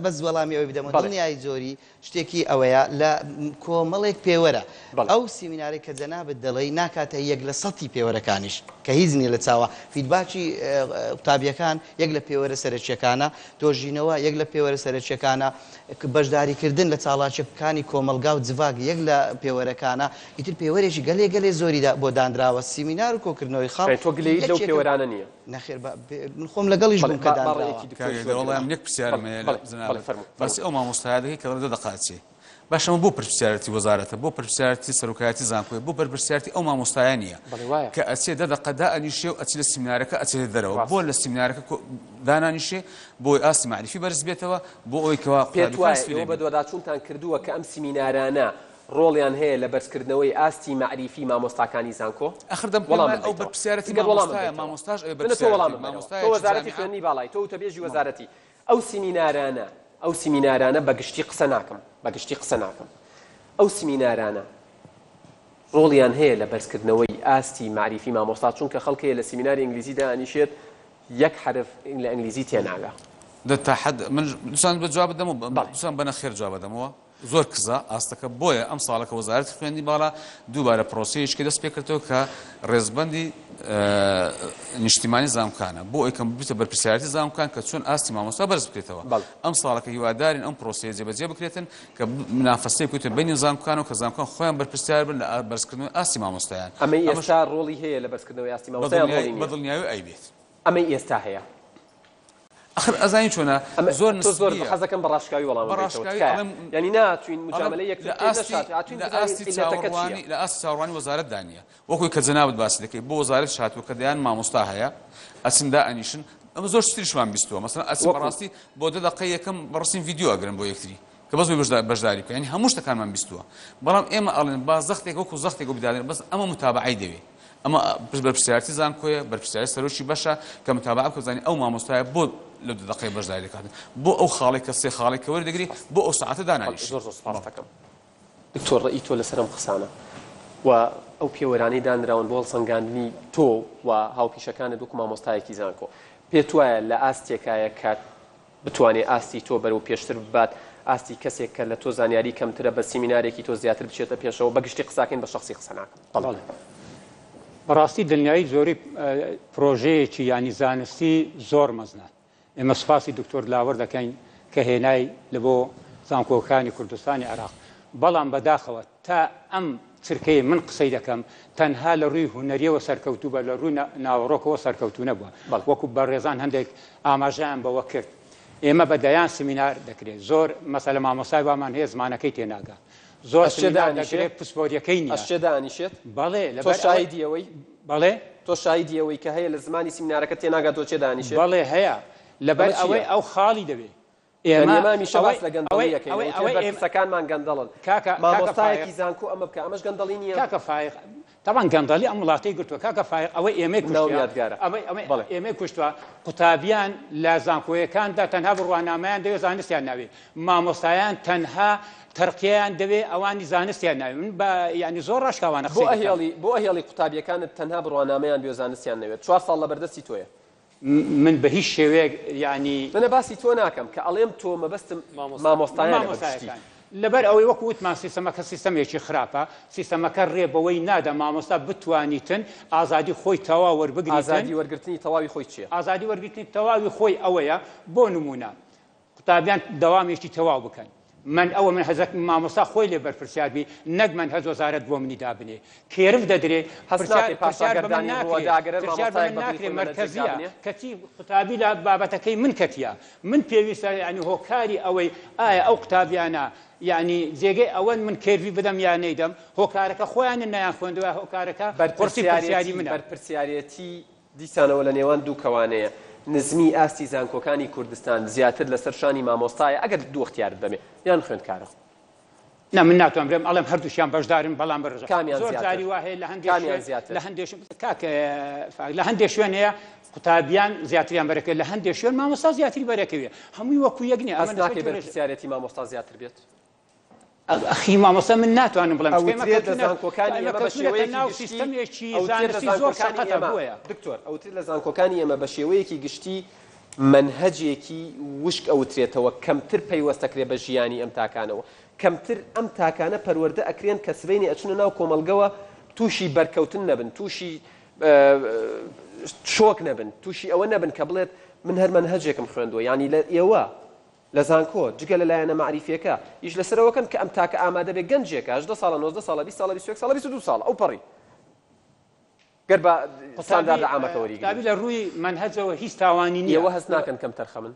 بەس وەڵامی ئەوەی بدەمە دڵنیایی زۆری شتێکی ئەوەیە لە کۆمەڵێک پێوەرە ئەو سیمینارێک کە جەنابەت دەڵێی ناکاتە یەک لە 100 پێوەرەکانیش کە هیچ نیە لە چاوە فیدباکی قوتابیەکان یەک لە پێوەرە سەرچیەکانە تۆژینەوە یەک لە پێوەرە سەرچیەکانە بەشداریکردن لە چاڵاکیەکانی کۆمەلگا و جڤاگ یەک لە پێوەرەکانە ئیتر پێوەرێکی گەلێ زۆری بۆ دانراوە سیمینار و کۆکردنەوەی خاڵ تۆ گلەیت لەو پێوەرانە نییە نەخێر من خۆم لەگەڵیش بووم کە دانراوە نێک پرسیارم بەس ئەو مامۆستایەکەی کە ڕێدە دەقاچێ باشەمە بۆ پرسیارەتی وەزارەتە بۆ پرسیارەتی سەرۆکایەتی زانکۆی بۆ پرسیارەتی ئەو مامۆستایە نییە کە ئەچێ دەدەقەدا ئەنیشێ و ئەچی لە سیمینارەکە ئەچێت دەرەوە بۆ لە سیمینارەکە دانانیشێ بۆی ئاستی معرفی بەرز بێتەوە بۆ ئەوی کەوا پێوە بە دوواداچوونتان کردووە کە ئەم سیمینارانە ڕۆڵیان هەیە لە بەرزکردنەوەی ئاستی معریفی مامۆستاکانی زانکۆ ئەخردەم ئەو بەرپرسیارەتی مامۆستاش وەزارەتی خوێندنی باڵای تۆ تەبێژی وەزارەتی ئەو سیمینارانە بەگشتی قسە ناکەم ئەو سیمینارانە ڕۆڵیان هەیە لە بەرزکردنەوەی ئاستی معریفی مامۆستا چونکە خەڵکەیە لە سیمیناری ئینگلیزیدا ئەنیشێت یەک حرف لە ئینگلیزی تێناگا تا حد من دوستان بە جواب بدەمەوە دوستان بە نەخێر جواب بدەمەوە زۆر کزە ئاستەکە بۆیە ئەم ساڵەکە وەزارەتی خوێندنی باڵا دووبارە پرۆسەیەکی دەست پێ کردەوە کە ڕێزبەندی نیشتیمانی زانکۆکانە بۆ ئەوکەم ببێتە بەرپرسیارەتی زانکۆکان کە چۆن ئاستی مامۆستا بەرز بکرێتەوە ئەم ساڵەکە هیوادارین ئەم پرۆسەیە جێبەجێ بکرێتن کە منافەسەی بکرێتە بینی زانکۆکان و کە زانکۆکان خۆیان بەرپرسیار بن لە بەرزکردنەوەی ئاستی مامۆستایان ئەمە ئێستا ڕۆڵی هەیە لە بەرزکردنەوەی ئاستی مامۆستایان بەدڵنیایی ئەیبێت ئەمە ئێستا هەیە آخر ئەزانی چۆنە زۆر زۆر حەزەکەم بەڕاشکاوی وەڵام ینی ناتوین مجاملە یەک لە ئاستی چاوەڕوانی وەزارەت دانیە وەکوی کە جەنابەت باسی دەکەی بۆ وەزارەت هاتووە کە دەیان مامۆستا هەیە ئەچندا ئەنیشن ئەمە زۆر شتریشمان بیستووە مەسەڵەن ئەچ بەڕاستی بۆ 2 دقەی یەکەم بەڕستین ڤیدیۆ ئەگرن بۆ یەکتری کە بەس بەشداری بکە، یعنی هەموو شتەکانمان بیستووە، بەڵام ئێمە ئەڵێن با زەختێک وەکو زەختێک و بدادێن، بەس ئەمە متابعەی دەوێت. ئەمە بەرپرسیارەتی زانکۆیە، بەرپرسیاری سەرۆکی بەشە کە متابعە بکە بزانین ئەو مامۆستایە بۆ لەو 2 دقەی بەشداری دەکاتن، بۆ ئەو خاڵێک کە 3 خاڵێک کە وەردەگری بۆ ئەو ساعتە دانانیش. زۆر سپاس دەکەم دکتۆر، ڕێی تۆ لەسەر ئەم قسانە و ئەو پێوەرانەی دانراون بۆ هەڵسەنگاندنی تۆ و هاوپیشەکانت وەکو مامۆستایەکی زانکۆ، پێت وایە لە ئاستێکایە کات بتوانێت ئاستی تۆ بەرەو پێشتر ببات، ئاستی کەسێک کە لە تۆ زانیاری کەمترە بە سیمینارێکی تۆ زیاتر بچێتە پێشەوە، بەگشتی قساکەین بە شخصی قسە ناکەم. بەڕاستی دڵنیایی زۆری پرۆژەیەکی ینی زانستی زۆر مەزنە. ئێمە سوپاسی دکتۆر لاوەر دەکەین کە هێنای لە بۆ زانکۆکانی کوردستانی عێراق، بەڵام بەداخەوە تا ئەم چرکەی من قسەی دەکەم تەنها لە ڕووی هونەریەوە سەرکەوتوو بە، لە ڕووی ناوەڕۆکەوە سەرکەوتو نەبووە، وەکو بەڕێزان هەندێک ئاماژەیان بەوە کرد. ئێمە بەدایان سیمینار دەکرێت، زۆر مەسەلە مامۆستای بامان هەیە زمانەکەی تێناگا، زۆر دەکرێت پسپۆریەکەی نییە. ئەشێ دانیشێت؟ بەڵێ تۆ شایدیەوەی؟ بەڵێ تۆ شایدیەوەی کە هەیە لە زمانی سیمینارەکە تێناگات تۆ چێ دانیشێت؟ بەڵێ هەیە، لەبەر ئەوەی ئەو خاڵی دەبێت. ئێمەمیشە باس لە گەندەڵیەکەی بەرپرسەکانمان گەندەڵن، مامۆستایەکی زانکۆ ئەمە بکە، ئەمەش گەندەڵی نییە. کاکە فایق طبعا گەندەڵی ئەم وڵاتەی گرتووە، کاکە فایق ئەوەی ئێمەی کوشتووە قوتابیان لە زانکۆیەکاندا تەنها بڕوانامەیان دەوێت زانستیان ناوێ، مامۆستایان تەنها تەرقیەیان دەوێت ئەوانی زانستیان ناوێ. من بە ینی زۆر ڕاشکاوانە بۆ ئەهێڵی قوتابیەکانت تەنها بڕوانامەیان بێ زانستیان نەوێت. 4 ساڵ لە بەردەستی تۆیە. من بە هیچ شێوەیەک ینی منە باسی تۆ ناکەم کە ئەڵێم تۆ مەبەستم مامۆستایان لەبەر ئەوەی وەکو وتمان سیستەمەکە سیستەمێکی خراپە، سیستەمەکە ڕێبەوەی نادا مامۆستا بتوانیتن ئازادی خۆی تەواو وەربگریتن. ئازادی وەرگرتنی تەواوی خۆی چییە؟ ئازادی وەرگرتنی تەواوی خۆی ئەوەیە بۆ نمونە قوتابیان دەوامێکی تەواو بکەن. من ئەوە من حەزەک مامۆستا خۆی لێ بەرپرسیاربی، نەک من هەز وەزارەت بۆ منی دابنێ، کێرف دەدرێ ناکرێ مەرکەزیە کەچی قوتابی لە بابەتەکەی من کەتیە، من پێویستە ینی هۆکاری ئەوەی ئایا ئەو قوتابیانە ینی جێگەی ئەوەن من کێروی بدەم یا نەیدەم، هۆکارەکە خۆیان نەیان خوێندووە، هۆکارەکە قورسی پرسیاری منە. بەرپرسیارەتی دیسانەوە لە نێوان دوو کەوانەیە، نزمی ئاستی زانکۆکانی کوردستان زیاتر لەسەر شانی مامۆستایە ئەگەر دوو اختیارت بەمێ یان خوێندکارە؟ نه من ناتوانم بڵێم، ئەڵێم هەردووشیان بەشدارن، بەڵام بەڕێژە زۆر جاری وا هەیە لە هەندێک شوێن هەیە قوتابیان زیاتریان بەرەکەوێت، لە هەندێک شوێن مامۆستا زیاتری بەرەکەوێت، هەمووی وەکو یەک نییە. ئەس ناکەی بەرپرسیارەتی مامۆستا زیاتر بێت؟ ئەخی مامۆستا من ناتوانم بڵێم دکتۆر ئەوتر لە زانکۆکانی ئێمە بە شێوەیەکی گشتی منهەجێکی وشک ئەوترێتەوە، کەمتر پەیوەستەکرێ بە ژیانی ئەم تاکانەوە، کەمتر ئەم تاکانە پەروەردە ئەکرێن کە سبەینی ئەچونە ناو کۆمەلگەوە تووشی بەرکەوتن نەبن، تووشی شۆک نەبن، تووشی ئەوە نەبن کە بڵێت من هەر منهەجێکم خوێندووە. ینی لە ئێوە لە زانکۆ جگە لەلایەنە معریفیەکە ئیش لەسەرەوەکەن کە ئەم تاکە ئامادە بێ گەنجێکە 18 ساڵە 19 ساڵە 20 ساڵە 21 ساڵە 22 ساڵ ئەو پەڕی گەر بە ساندار لە عامەکە وەریگری لە ڕووی منهەجەوە هیچ تاوانی نییە. ئێوە هەست ناکەن کەم تەرخەمن؟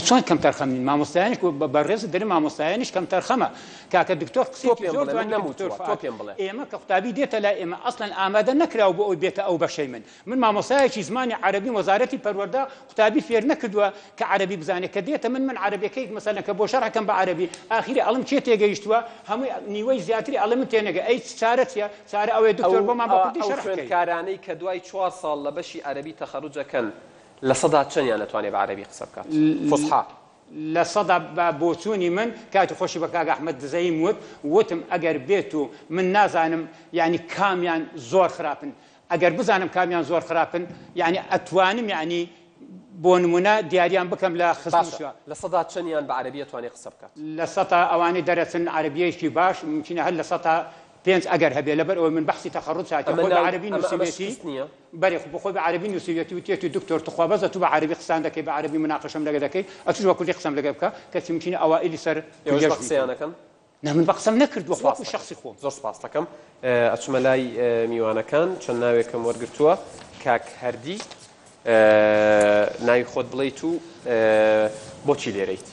چۆن کەم تەرخەمین؟ مامۆستایانیش بەڕێز دەرێ مامۆستایانیش کەم تەرخەمە. کاکە دکتۆر قسێکی زۆر بڵێ ئێمە کە قوتابی دێتە لای ئێمە ئەسڵەن ئامادە نەکراوە بۆ ئەوی بێتە ئەو بەشەی من مامۆستایەکی زمانی عەرەبی وەزارەتی پەروەردە قوتابی فێر نەکردووە کە عەرەبی بزانێت، کە دێتە من عەرەبیەکەی مەسەلەن کە بۆ شەرحەکەم بە عەرەبی ئاخیری ئەڵم چێ تێگەیشتووە هەمووی نیوەی زیاتری ئەڵم تێنەگە ئەی چارە چیە؟ چارە ئەوەیە دکتۆر بۆمان بە کوردی شەرح بکەی. خوێندکارانەی کە دوای 4 ساڵ لە بەشی عەرەبی تەخەڕوجەکەن لە سەدا چەندیان نەتوانێت بە عەرەبی قسە بکات؟ فوسحا لە سەدا بۆچوونی من کاتی خۆشی بە کاک ئەحمەد دزەیم وتم ئەگەر بێت و من نازانم ینی کامیان زۆر خراپن، ئەگەر بزانم کامیان زۆر خراپن ینی ئەتوانم ینی بۆ نمونە دیاریان بکەم لە خزمشوە. لە سەدا چەندیان بە عەرەبی توانێت قسە بکات؟ لە سەدا ئەوانەی دەرەچن عەرەبیەکی باش ممکنە هەر لە سەدا 5 ئەگەر هەبێ، لەبەر ئەوەی من بەحسی تەخەڕوج ساعتی خۆی بە عەرەبی نووسیوێتی بەری بخۆی بە عەرەبی نووسیوێتی وتێتی دکتۆر تخوا بەزە تو بە عەرەبی قسان دەکەی، بە عەرەبی مناقەشەم لەگە دەکەی، ئەچوش بە کوردی قسەم لەگە بکە کەچی ممکنە ئەوائلی سەر قسەیانەکەن. نه من بە قسەم نەکردووە خۆ شخصی خۆم. زۆر سپاس دەکەم. ئەچمە لای میوانەکان چەند ناوێکم وەرگرتووە. کاک هەردی ناوی خۆت بڵێیت و بۆچی لێرەیت؟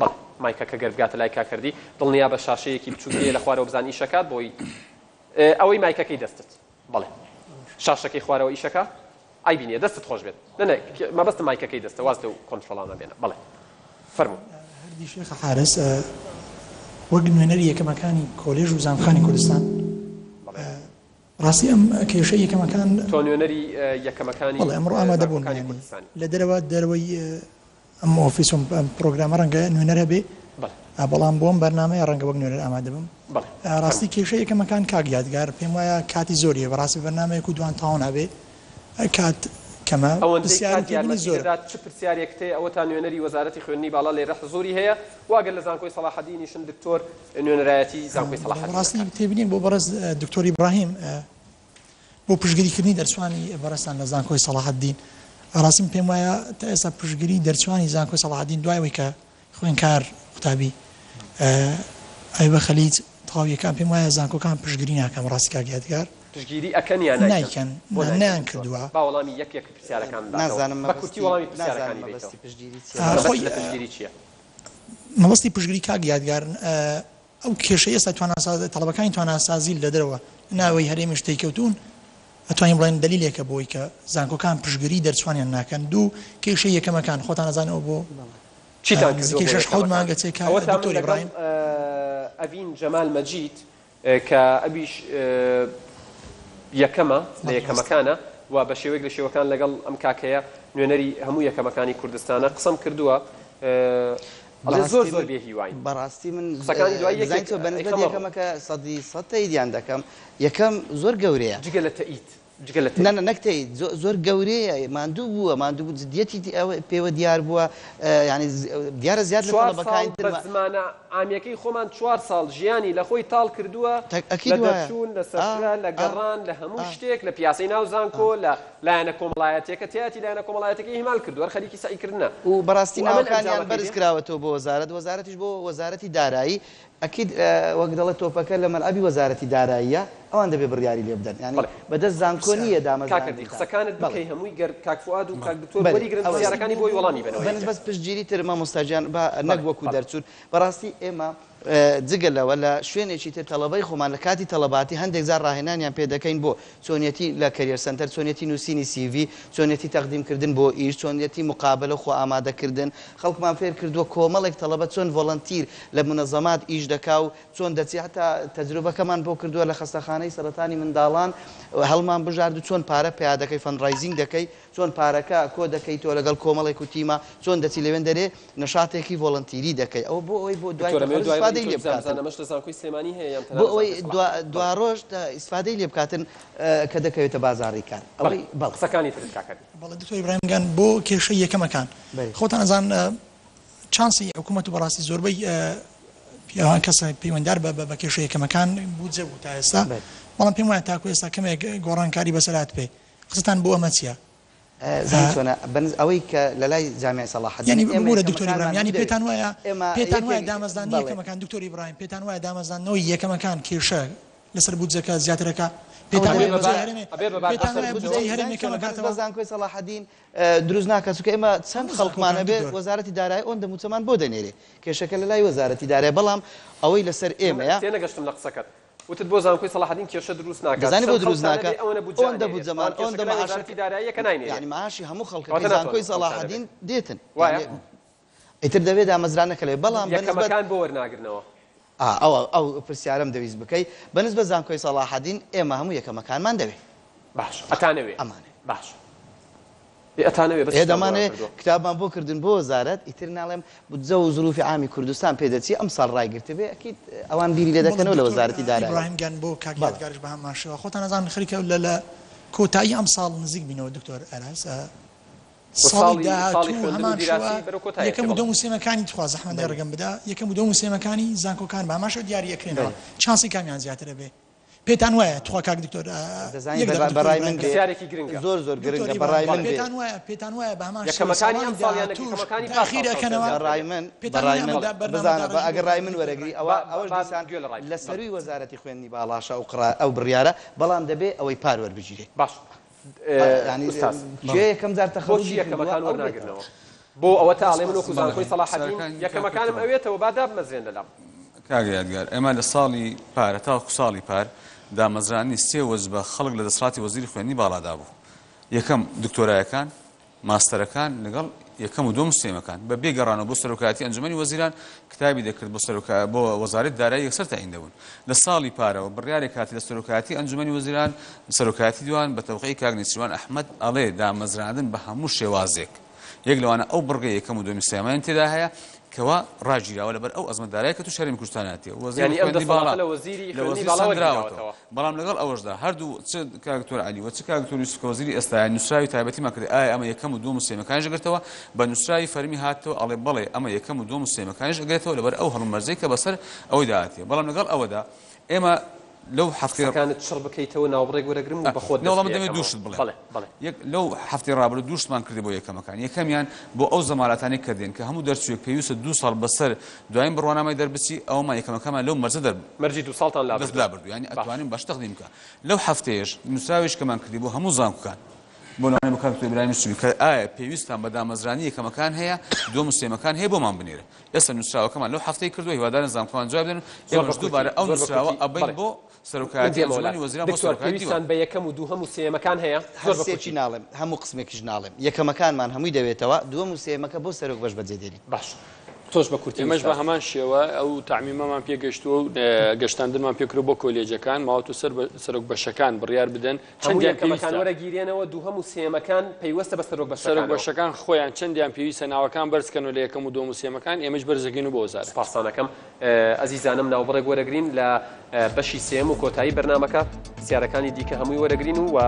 بەڵێ مایکەکە گەربگاتە لای کاکردی دڵنیا بە شاشەیەکی بچووکێ لە خوارەوە بزان ئیشەکات بۆی ئەوەی مایکەکەی دەستت بەڵێ شاشەکەی خوارەوە ئیشەکە ئای بینێ دەستت خۆش بێت مەبەستە مایکەکەی دەستە واز و کۆنتترۆلانە بێنە بڵێ فەرموو. دی شێخ حارس وەک نوێنەری یەکەمەکانی کۆلێژ و زانکۆخانی کوردستان ڕاستی ئەم کێشەی یەکەمەکان تۆ نوێنەری یەکەمەکانی بەڵێ ئەمڕۆ ئامادە بوون لە دەرەوەی ئەم ئۆفیس و پرۆگرامە ڕەنگە نوێنەر هەبێ بەڵام بۆم بەرنامەیە ڕەنگە وەک نوێنەر ئامادە بم ڕاستی کێشەی یەکەمەکان کاک یادگار پێم وایە کاتی زۆریە بەڕاستی بەرنامەیەک و دوان تاوان هەبێ کات کەمە پرسیارێکی زۆر چ پرسیارێک تێ ئەوە تا نوێنەری وەزارەتی خوێندنی باڵا لێرە حزوری هەیە واگەر لە زانکۆی سەلاحەدینیشن دکتۆر نوێنەرایەتی زانکۆی سەلاحەدین ڕاستی تێبینین بۆ بەڕێز دکتۆر ئیبراهیم بۆ پشتگیریکردنی دەرچوانی بەڕێستان لە زانکۆی سەلاحەدین ڕاستیم پێم وایە تا ئێستا پشتگیری دەرچوانی زانکۆی سەلاحەدین دوایەوەی کە خوێندکار قوتابی ئەیبە خەلیج تەواویەکان پێم وایە زانکۆکان پشتگیری ناکەم ڕاستی کاک یادگار پشتگیری ئەکەن یان نایکەن نەیان کردووە با وەڵامی یەک پرسیارەکان نازانم بە کورتی وەڵامی پرسیارەکانی مەبەستی پشتگیری پشتگیری چییە؟ مەبەستی پشتگیری کاک یادگارن ئەو کێشە ئێستا تەڵەبەکانی تواناسازی لە دەرەوە ناوەی هەرێمی شتەی کەوتون ئەتوانین بڵێن دلیلێکە بۆی کە زانکۆکان پشتگیری دەرچوانیان ناکەن دوو کێشەی یەکەمەکان خۆتان نەزانەوە بۆ چیتان کێشەش حەوت مانگە چێکا دکتۆر ئیبراهیم ئەڤین جەمال مەجید کە ئەبیش یەکەمە لە یەکەمەکانە و بە شێوەیەک لە شێوەکان لەگەڵ ئەم کاکەیە نوێنەری هەموو یەکەمەکانی کوردستانە قسەم کردووە زۆر زۆر بێهیواین بەڕاستی من سەکانی دوای بەنسبەت یەکەمەکە سەدی سەتەیدیان دەکەم یەکەم زۆر گەورەیە جگە لە تەئید نەکتەی زۆر گەورەیە ماندوو بووە ماندوو جدیەتی پێوە دیار بووە ینی دیارە زیاد لە تەڵەبەکانی زمانە عامیەکەی خۆمان 4 ساڵ ژیانی لە خۆی تاڵ کردووە لە دەرچوون لە سەرکرا لە گەڕان لە هەموو شتێک لە پیاسەی ناو زانکۆ لە لایەنە کۆمەڵایەتێکە تیاتی لایەنە کۆمەڵایەتەکەی هێمال کردووە خەریکی سعیکردنە و بەڕاستی ناوەکانیان بەرز کراوەتەوە بۆ وەزارەتیش بۆ وەزارەتی دارایی ئەکید وەک دەڵێ تۆپەکە لە مەلعەبی وەزارەتی داراییە ئەوان دەبێ بڕیاری لێ بدەن ینی بەدەست زانکۆ نییە دامەزراندی قسەکانت بکەی هەمووی گەر کاک فواد و کاک دکتۆر وەریگرن پرسیارەکانی بۆی وەڵامی بنەوە بەس پشتگیری تر مامۆستاجیان نەک وەکو دەرچوون بەڕاستی ئێمە جگە لەوە لە شوێنێکی تر تەڵەبەی خۆمان لە کاتی تەڵەباتی هەندێک زار ڕاهێنانیان پێ دەکەین بۆ چۆنیەتی لە کەریەر سنتەر چۆنیەتی نووسینی سیڤ چۆنیەتی تەقدیمکردن بۆ ئیش چۆنیەتی مقابلە خۆ ئامادەکردن خەڵکمان فێر کردووە کۆمەڵێک تەڵەبەت چۆن ڤۆڵەنتیر لە منەظەمات ئیش دەکا و چۆن دەچی هەتا تەجروبەکەمان بۆ کردووە لە خەستەخانەی سەرەتانی منداڵان هەڵمان بژارد و چۆن پارە پیا دەکەی فەنڕایزینگ دەکەی چۆن پارەکە کۆ دەکەی تۆ لەگەڵ کۆمەڵێک و تیمە چۆن دەچی لەوێن دەرێ نەشاتێکی ڤۆڵەنتیری دەکەی ئەو بۆ ئەوی بۆ دوای لێ بکاتن بۆ ئەوەی دوا ڕۆژ ئیسفادەی لێ بکاتن کە دەکەوێتە بازاڕی کار ئەوەی بەڵقسەکانی ترکاکەن بەڵێ دکتۆر ئیبراهیمگان بۆ کێشەی یەکەمەکان خۆتان ئەزان چانسی حکوومەت و بەڕاستی زۆربەی پیاوان کەسە پەیوەنددار بە کێشە یەکەمەکان بوجە بوو تا ئێستا بەڵام پێم وایە تاکو ئێستا کەمێک گۆڕانکاری بەسەرات پێ قسەتان بۆ ئەمە چییە؟ ئەوەی کە لە لای جامیعی سەلاحەدین ینی بۆرە دکتۆر ئیبراهیم ینی پێتان وایە دامەزرانی یەکەمەکان دکتۆر ئیبراهیم پێتان وایە دامەزرانەوەی یەکەمەکان کێشە لەسەر بودجەکە زیاترەکە زانکۆی سەلاحەدین دروست ناکات چونکە ئێمە چەند خەڵکمانە بێت وەزارەتی دارایی ئەوەن دەموچەمان بۆ دەنێرێ کێشەکە لە لای وەزارەتی دارایی بەڵام ئەوەی لەسەر ئێمەیە تێنەگەشتم لە قسەکەت وتت بۆ زانکۆی سەلاحەدین کێشە دروست ناکات دەزانی بۆ دروست ناکات ئەوەن دەبوو زەمان ئەوەن دەماشی داراییەکە ناینێ ینی ماشی هەموو خەڵکەکەی زانکۆی سەلاحەدین دێتن ئیتر دەبێت دامەزرانەکە لێ بەڵام یەکەمەکان بۆ وەرناگرنەوە ئەو پرسیارم دەویست بکەیت بەنسبە زانکۆی سەلاحەدین ئێمە هەموو یەکەمەکانمان دەوێت باش ئەتانەوێ ئەمانێ باش دەمانێت کتابمان بۆ کردن بۆ وەزارەت ئیتر ناڵێم بودجە و زروفی عامی کوردستان پێدەچی ئەم ساڵ ڕایگرتە بێ ئەکید ئەوان بیری لێ دەکەنەوە لە وەزارەتی دارایی ئیبراهیمگان بۆ کاکیاتگارش بە هەماشەوە خۆتان نەزانن خەریکە لە کۆتایی ئەم ساڵ نزیک بینەوە دکتۆر ئەراس ساڵی داهاتوو هەمان شەوە یەکەم و دۆ موسێمەکانی تخواز ئەحمەدی ڕەگەم بدا یەکەم و دۆ موسێمەکانی زانکۆکان بە هەماشەوە دیاریەکرێنەوە چانسی کامیان زیاترە بێ پێتان وایە توخوا کاک دکتۆر بەڕای من پرسیارێکی گرنگە زۆر گرنگە بەڕای من پێتان وایە بە هەمان یەکەمەکانی ئەم ساڵیان یەکەمەکانی داخیرەکەنەوە بەڕای من بزانە ئەگەر ڕای من وەرەگری ئەوەش دیسان لە سەروی وەزارەتی خوێندنی باڵاشە ئەو بڕیارە بەڵام دەبێ ئەوەی پار وەربگیرێ باش یەکەم جار تەخەڵکی یەکەمەکان وەرناگرنەوە بۆ ئەوە تا ئاڵێ من وەکو زانکۆی سەلاحەدین یەکەمەکانم ئەوێتەوە با دابمەزرێن لەلام کاگە یادگار ئێمە لە ساڵی پارە تاوەکو ساڵی پار دامەزرانی سێ وەزبە خەڵک لە دەسڵاتی وەزیری خوێندنی باڵادا بوو یەکەم دکتۆرایەکان ماستەرەکان لەگەڵ یەکەم و دووەم سێمەکان بە بێگەڕانەوە بۆ سەرۆکایەتی ئەنجومەنی وەزیران کتابی دەکرد بۆ وەزارەت دارایی یەکسەر تاین دەبوون لە ساڵی پارەوە بڕیارێک هاتی لە سەرۆکایەتی ئەنجومەنی وەزیران سەرۆکایەتی دیوان بە تەوقیعی کاک نێچیروان ئەحمەد ئەڵێ دامەزراندن بە هەموو شێوازێک یەک لەوانە ئەو بڕگە یەکەم و دووەمی سێمایان تێدا هەیە کەوا ڕاگیراوە لەبەر ئەو ئەزمەتدارەیە کە تو شەرمی کوردستاناتی وەزیرراوەتەوە بەڵام لەگەڵ ئەوەشدا هەردوو چ کاکتۆر علی و چ کاکتۆر یوسف وەزیری ئێستای نووسراوی تایبەتیمان کرد ئایا ئەمە یەکەم و دووەم و سێمەکانیش ئەگرێتەوە بە نووسراوی فەرمی هاتەوە ئەڵێ بەڵێ ئەمە یەکەم و دووەم و سێمەکانیش ئەگرێتەوە لەبەر ئەو هەڵومەرجەی کە بەسەر ئەوەی داهاتیە بەڵام لەگەڵ ئەوەدا ئێمە لەو هەفتەکانت شڕ بکەیتەوە ناوبڕێک وەرەگرم بە خۆت نەوەڵام دەمێت دووشت بڵێ لەو هەفتەی ڕابردوو دووشتمان کردی بۆ یەکەمەکان یەکەمیان بۆ ئەو زەمالاتانی کە دێن کە هەموو دەرچوویەک پێویستە 2 ساڵ بەسەر دوایین بڕوانامای دەربچی ئەومان یەکەمەکەمان لەو مەرجە مەرجی 2 ساڵتان لا بردو یعنی ئەتوانین باش تەقدیم بکە لەو هەفتەیەش نووسراویش کەمان کردی بۆ هەموو زانکۆکان بۆ نمونە بۆ کاکتۆر ئیبراهیم سووی کە ئایا پێویستان بە دامەزرانی یەکەمەکان هەیە دووەم و سێمەکان هەیە بۆمان بنێرە ئێستا نووسراوەکەمان لەو هەفتەی کردووە هیوادارن زانکۆیان جواب بدەن ئێمەش دووبارە ئەو نووسراوە ئەبەین بۆ سەرۆکایەتی ئەنجومەنی وەزیران بۆ پێویستان بە یەکەم و دووهەم و سێمەکان هەیە هەرسێکی ناڵێم هەموو قسمێکیش ناڵێم یەکەمەکانمان هەمووی دەوێتەوە دووەم و سێمەکە بۆ سەرۆک بەش بەجێدێنی باش تۆش بە کورتی ئێمەش بە هەمان شێوە ئەو تاعمیمەمان پێگەشتووە و گەشتاندنمان پێکرۆ بۆ کۆلێجەکان ماوەت و سەرۆک بەشەکان بڕیار بدەن چەندیان پێویستان وەرەگیرێنەوە دووهەم و سێمەکان پەیوەستە بە سەرۆک بەشەکان خۆیان چەندیان پێویستە ناوەکان بەرزکەن و لە یەکەم و دووەم و سێمەکان ئێمەش بەرزەکەین و بۆ وەزارەت سپاسانەکەم ئەزیزانم ناوبڕێک وەرەگرین لە بەشی سێم و کۆتایی بەرنامەکە پرسیارەکانی دیکە هەمووی وەرەگرین و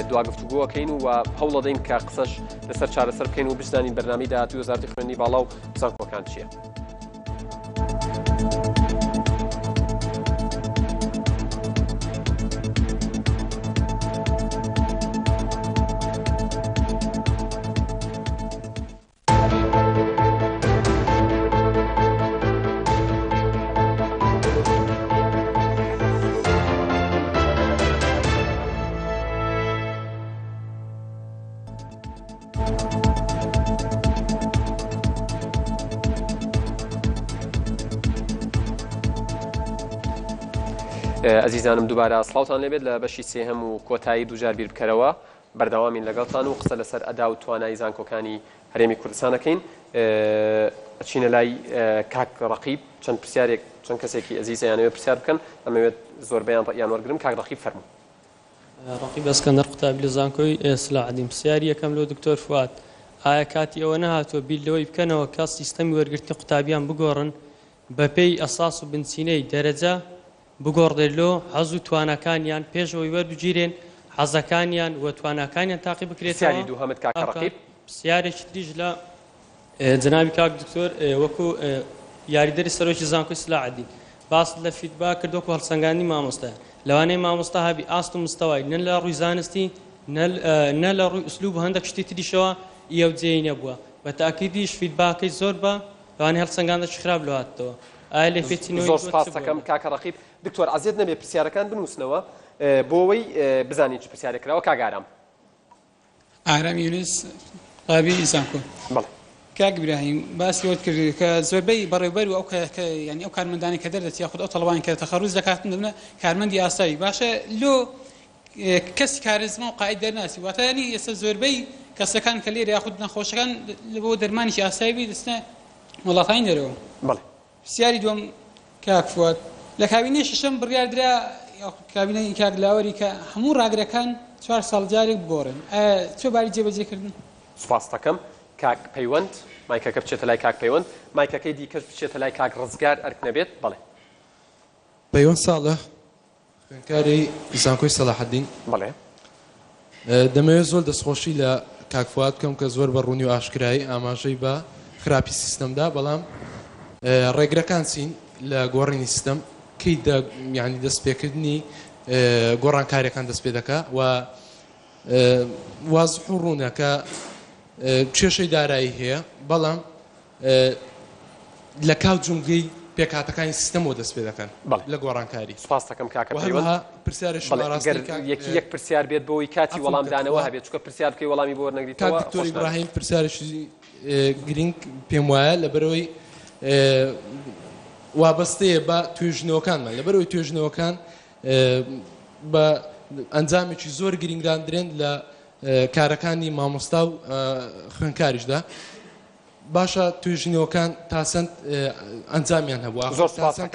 دواگفتوگۆەکەین و هەوڵ دەدەین کە قسەش لەسەر چارەسەر بکەین و بزانین بەرنامەی داهاتووی وەزارەتی خوێندنی باڵا و زانکۆکان چییە. ئەزیزانم دووبارە سڵاوتان لێبێت لە بەشی سێهەم و کۆتایی دووجار بیر بکەرەوە بەردەوامین لەگەڵتان و قسە لەسەر ئەدا و توانای زانکۆکانی هەرێمی کوردستانەکەین ئەچینە لای کاک ڕەقیب چەند پرسیارێک چەند کەسێکی ئەزیزیانەوێت پرسیار بکەن ئەمەوێت زۆربەیان ڕەیان وەرگرم کاک ڕەقیب فەرموو. ڕەقیب ئەسکەندەر قوتابی لە زانکۆی سلاحدین پرسیاری یەکەم لۆ دکتۆر فواد ئایا کاتی ئەوە نەهاتووە بیل لەوەی بکەنەوە کە سیستەمی وەرگرتنی قوتابیان بگۆڕن بەپێی ئەساس و بنچینەی دەرەجە بگۆڕدێلۆ حەز و توانەکانیان پێشەوەی وەربگیرێن حەزەکانیان و توانەکانیان تاقی بکرێتەوە. دووهەمت کاک ڕەقیب پرسیارێکی تریش لە جنابی کاک دکتۆر وەکو یاریدەری سەرۆکی زانکۆی سلاحدین باس لە فیدباک کردوکو هەڵسەنگاندنی مامۆستایە لەوانەیە مامۆستا هەبی ئاست و مستەوای نە لە ڕووی زانستی نە لە ڕووی ئوسلوب هەندێک شتی تریشەوە ئێو جێی نەبووە بە تاکیدیش فیدباکەی زۆر بە لەوانەیە هەڵسەنگاندەی خراپ لە هاتەوە ئایا لێ پێچینەوەی زۆر سپاس دەکەم کاک ڕەقیب. دکتۆر ئازیێت نەبێ پرسیارەکان بنووسنەوە بۆ ئەوەی بزانین چ پرسیارێکراوە کاگارام. ئارام یونس قابی زانکۆ. کاک ئیبراهیم باسی وەت کرد کە زۆربەی بەڕێوەبەر و ئەو ینی ئەو کارمەندانی کە دەردەچ یاخود ئەو تەڵەبانی کە تەخەڕوج دەکاتن دەبنە کارمەندی ئاسایی باشە لۆ کەسی کارزمە و قاعد دەرناسی واتە ینی ئێستا زۆربەی کەسەکان کە لێرە یاخود نەخۆشەکان بۆ دەرمانیشی ئاسایی بی دەستە وڵاتانی دەرەوە. پرسیاری دووەم کاک فواد لە کابینەی شەشەم بڕیاردرا کابینەی کاک لاوەری کە هەموو ڕاگرەکان 4 ساڵ جارێک بگۆڕن چۆ باری جێبەجێکردن. سوپاس دەکەم کاک پەیوەند مایکەکە بچێتە لای کاک پەیوەند مایکەکەی دیکەش بچێتە لای کاک ڕزگار ئەرک نەبێت. بەڵێ پەیوەند ساڵە خوێندکاری زانکۆی سەلاحەدین. بەڵێ دەمەوێت زۆر دەستخۆشی لە کاک فواد بکەم کە زۆر بەڕوونی و ئاشکرایی ئاماژەی بە خراپی سیستەمدا بەڵام ڕێگرەکان چین لە گۆڕینی سیستەم کەی یعنی دەستپێکردنی گۆڕانکاریەکان دەست پێ دەکات و واضح و ڕوونە کە کێشەی دارایی هەیە بەڵام لە کاو جونگەی پێکهاتەکانی سیستەمەوە دەست پێ دەکەن لە گۆڕانکاری. سپاس دەکەم کاکە پەیوەند. پرسیارش یەکی یەک پرسیار بێت بۆی کاتی وەڵامدانەوە هەبێت چکە پرسیار بکەی وەڵامی بۆ وەرنەگریتەوە. دکتۆر ئیبراهیم پرسیارشی گرنگ پێم وایە لەبەرەوەی وابەستەیە بە توێژنەوەکانمان لەبەرەوەی توێژنەوەکان بە ئەنجامێکی زۆر گرنگدان درێن لە کارەکانی مامۆستا و خوێنکاریشدا باشە توێژینەوەکان تاسەند ئەنجامیان هەبووە